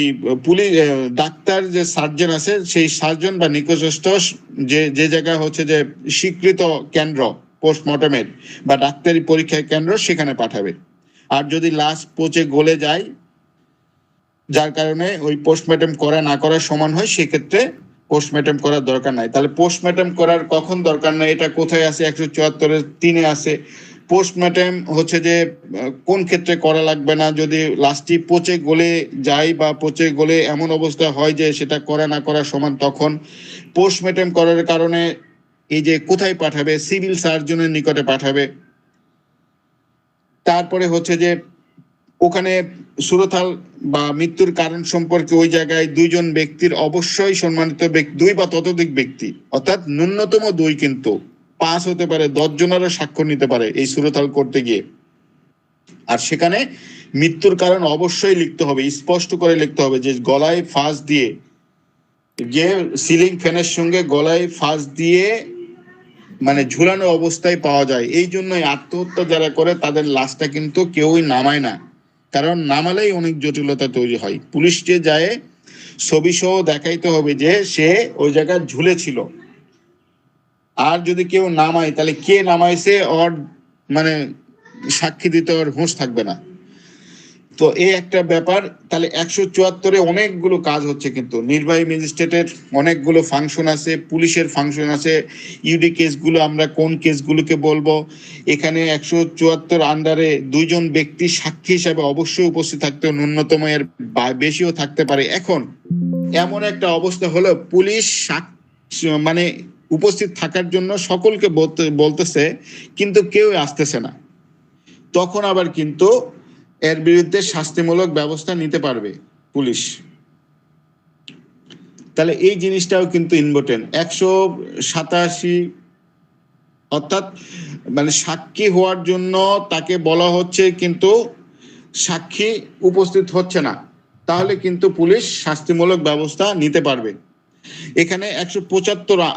পুলিশ ডাক্তার যে সার্জন আছে সেই সার্জন বা নিকটস্থ যে জায়গা হচ্ছে যে স্বীকৃত কেন্দ্র পোস্টমর্টমের বা ডাক্তারি পরীক্ষা কেন্দ্র, সেখানে পাঠাবে। আর যদি লাশ পচে গলে যায় যার কারণে ওই পোস্টমর্টম করা না করার সমান হয়, সেক্ষেত্রে পোস্টমর্টম করার দরকার নাই। তাহলে পোস্টমর্টম করার কখন দরকার নাই, এটা কোথায় আছে? 174-এর 3-এ আছে। পোস্টমর্টম হচ্ছে যে কোন ক্ষেত্রে করা লাগবে না, যদি লাশটি পচে গলে যায় বা পচে গলে এমন অবস্থা হয় যে সেটা করা না করা সমান, তখন পোস্টমর্টম করার কারণে এই যে কোথায় পাঠাবে? সিভিল সার্জনের নিকটে পাঠাবে। তারপরে হচ্ছে যে ওখানে সুরতাল বা মৃত্যুর কারণ সম্পর্কে ওই জায়গায় 2 ব্যক্তির অবশ্যই সম্মানিত ব্যক্তি, 2 বা ততোধিক ব্যক্তি, অর্থাৎ ন্যূনতম 2, কিন্তু 5 হতে পারে, 10 জনেরও স্বাক্ষর নিতে পারে এই সুরতাল করতে গিয়ে। আর সেখানে মৃত্যুর কারণ অবশ্যই লিখতে হবে, স্পষ্ট করে লিখতে হবে, যে গলায় ফাঁস দিয়ে, যে সিলিং ফ্যানের সঙ্গে গলায় ফাঁস দিয়ে মানে ঝুলানো অবস্থায় পাওয়া যায়। এই জন্যই আত্মহত্যা যারা করে তাদের লাশটা কিন্তু কেউই নামায় না, কারণ নামালেই অনেক জটিলতা তৈরি হয়। পুলিশ যে যায় ছবি সহ দেখাইতে হবে যে সে ওই জায়গায় ঝুলেছিল। আর যদি কেউ নামায় তাহলে কে নামাইছে ওর মানে সাক্ষী দিতে ওর হুঁশ থাকবে না। তো এই একটা ব্যাপার। তাহলে 174-এ অনেকগুলো কাজ হচ্ছে, কিন্তু নির্বাহী ম্যাজিস্ট্রেটের অনেকগুলো ফাংশন আছে, পুলিশের ফাংশন আছে। ইউডি কেসগুলো আমরা কোন কেসগুলোকে বলবো, এখানে 174 আন্ডারে 2 ব্যক্তি সাক্ষী হিসাবে অবশ্যই উপস্থিত থাকতে, ন্যূনতম এর বেশিও থাকতে পারে। এখন এমন একটা অবস্থা হলো পুলিশ মানে উপস্থিত থাকার জন্য সকলকে বলতেছে, কিন্তু কেউ আসতেছে না, তখন আবার কিন্তু এর বিরুদ্ধে শাস্তিমূলক ব্যবস্থা নিতে পারবে পুলিশ। তাহলে এই জিনিসটাও কিন্তু ইম্পর্টেন্ট। 187 অর্থাৎ মানে সাক্ষী হওয়ার জন্য তাকে বলা হচ্ছে, কিন্তু সাক্ষী উপস্থিত হচ্ছে না, তাহলে কিন্তু পুলিশ শাস্তিমূলক ব্যবস্থা নিতে পারবে। এখানে 175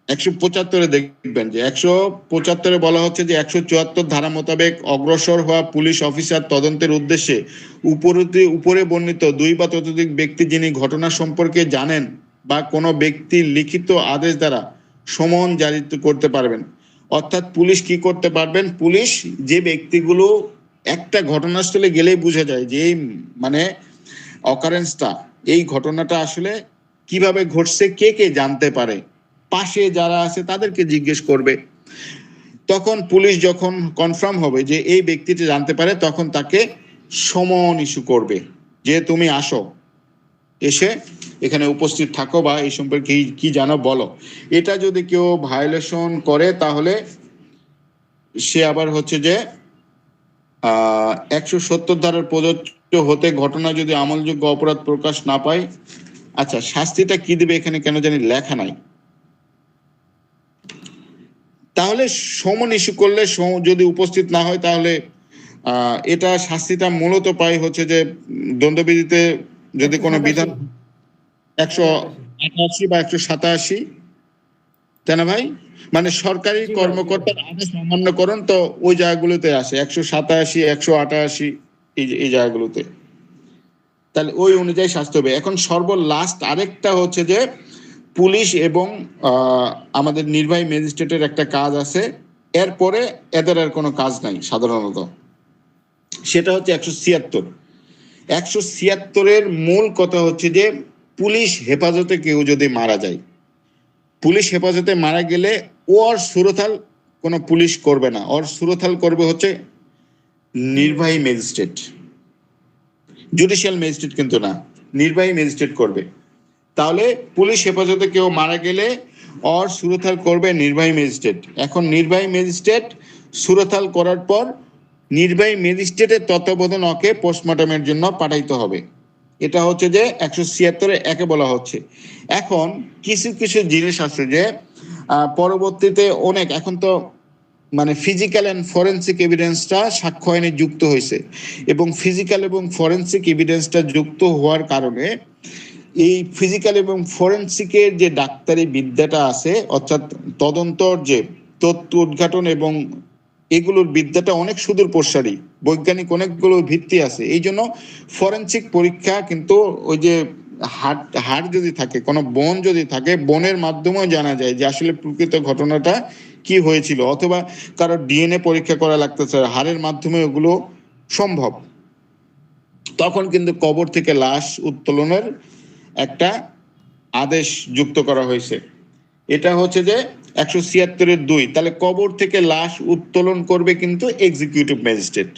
175-এ দেখবেন যে 175-এ বলা হচ্ছে যে 174 ধারা মোতাবেক অগ্রসর হওয়া পুলিশ অফিসার তদন্তের উদ্দেশ্যে উপরে বর্ণিত 2 বা ততোধিক ব্যক্তি যিনি ঘটনা সম্পর্কে জানেন বা কোনো ব্যক্তির লিখিত আদেশ দ্বারা সমন জারি করতে পারবেন। অর্থাৎ পুলিশ কি করতে পারবেন, পুলিশ যে ব্যক্তিগুলো একটা ঘটনাস্থলে গেলেই বোঝা যায় যে এই মানে অকারেন্সটা, এই ঘটনাটা আসলে কিভাবে ঘটছে, কে কে জানতে পারে, পাশে যারা আছে তাদেরকে জিজ্ঞেস করবে। তখন পুলিশ যখন কনফার্ম হবে যে এই ব্যক্তিটি জানতে পারে, তখন তাকে সমন ইস্যু করবে যে তুমি আসো, এসে এখানে উপস্থিত থাকো বা এই সম্পর্কে কি জানো বলো। এটা যদি কেউ ভায়োলেশন করে তাহলে সে আবার হচ্ছে যে 170 ধারার প্রযোজ্য হতে ঘটনা যদি আমলযোগ্য অপরাধ প্রকাশ না পায়, আচ্ছা শাস্তিটা কি দিবে এখানে কেন জানি লেখা নাই। তাহলে সমন ইস্যু করলে যদি উপস্থিত না হয় তাহলে এটা শাস্তিটা মূলত পাই হচ্ছে যে দণ্ডবিধিতে যদি কোনো বিধান 188 বা 187, তাই না ভাই? মানে সরকারি কর্মকর্তার আদেশ অমান্যকরণ তো ওই জায়গাগুলোতে আসে 187, 188 এই জায়গাগুলোতে, তাহলে ওই অনুযায়ী শাস্তি হবে। এখন সর্বলাস্ট আরেকটা হচ্ছে যে পুলিশ এবং আমাদের নির্বাহী ম্যাজিস্ট্রেটের একটা কাজ আছে, এরপরে এদের আর কোনো কাজ নাই সাধারণত। সেটা হচ্ছে 176-এর মূল কথা হচ্ছে যে পুলিশ হেফাজতে কেউ যদি মারা যায়, পুলিশ হেফাজতে মারা গেলে ওর সুরথাল কোনো পুলিশ করবে না, ওর সুরথাল করবে হচ্ছে নির্বাহী ম্যাজিস্ট্রেট, জুডিশিয়াল ম্যাজিস্ট্রেট কিন্তু না, নির্বাহী ম্যাজিস্ট্রেট করবে। তাহলে পুলিশ হেফাজতে কেউ মারা গেলে ওর সুরথাল করবে নির্বাহী ম্যাজিস্ট্রেট। এখন নির্বাহী ম্যাজিস্ট্রেট সুরথাল করার পর নির্বাহী ম্যাজিস্ট্রেটের তত্ত্বাবধানে ওকে পোস্টমর্টমের জন্য পাঠাইতে হবে। এটা হচ্ছে যে 176-এ বলা হচ্ছে। এখন কিছু কিছু জিনিস আছে যে পরবর্তীতে অনেক, এখন তো মানে ফিজিক্যাল এন্ড ফরেন্সিক এভিডেন্সটা সাক্ষ্য আইনে যুক্ত হয়েছে, এবং ফিজিক্যাল এবং ফরেন্সিক এভিডেন্সটা যুক্ত হওয়ার কারণে এই ফিজিক্যাল এবং ফরেন্সিকের যে ডাক্তারি বিদ্যাটা আছে, অর্থাৎ তদন্তর যে তথ্য উদ্ঘাটন এবং এগুলোর বিদ্যাটা অনেক সুদূর প্রসারী, বৈজ্ঞানিক অনেকগুলো ভিত্তি আছে। এই জন্য ফরেন্সিক পরীক্ষা কিন্তু ওই যে হাড় যদি থাকে, কোনো বন যদি থাকে, বনের মাধ্যমেও জানা যায় যে আসলে প্রকৃত ঘটনাটা কি হয়েছিল, অথবা কারো ডিএনএ পরীক্ষা করা লাগতেছে, হাড়ের মাধ্যমে ওগুলো সম্ভব। তখন কিন্তু কবর থেকে লাশ উত্তোলনের একটা আদেশ যুক্ত করা হয়েছে। এটা হচ্ছে যে 176-2। তাহলে কবর থেকে লাশ উত্তোলন করবে কিন্তু এক্সিকিউটিভ ম্যাজিস্ট্রেট।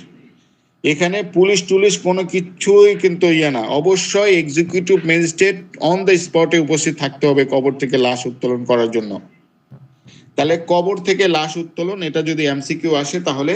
এখানে পুলিশ টুলিশ কোনো কিছুই কিন্তু না, অবশ্যই এক্সিকিউটিভ ম্যাজিস্ট্রেট অন দ্য স্পটে উপস্থিত থাকতে হবে কবর থেকে লাশ উত্তোলন করার জন্য। তাহলে কবর থেকে লাশ উত্তোলন, এটা যদি এমসিকিউ আসে তাহলে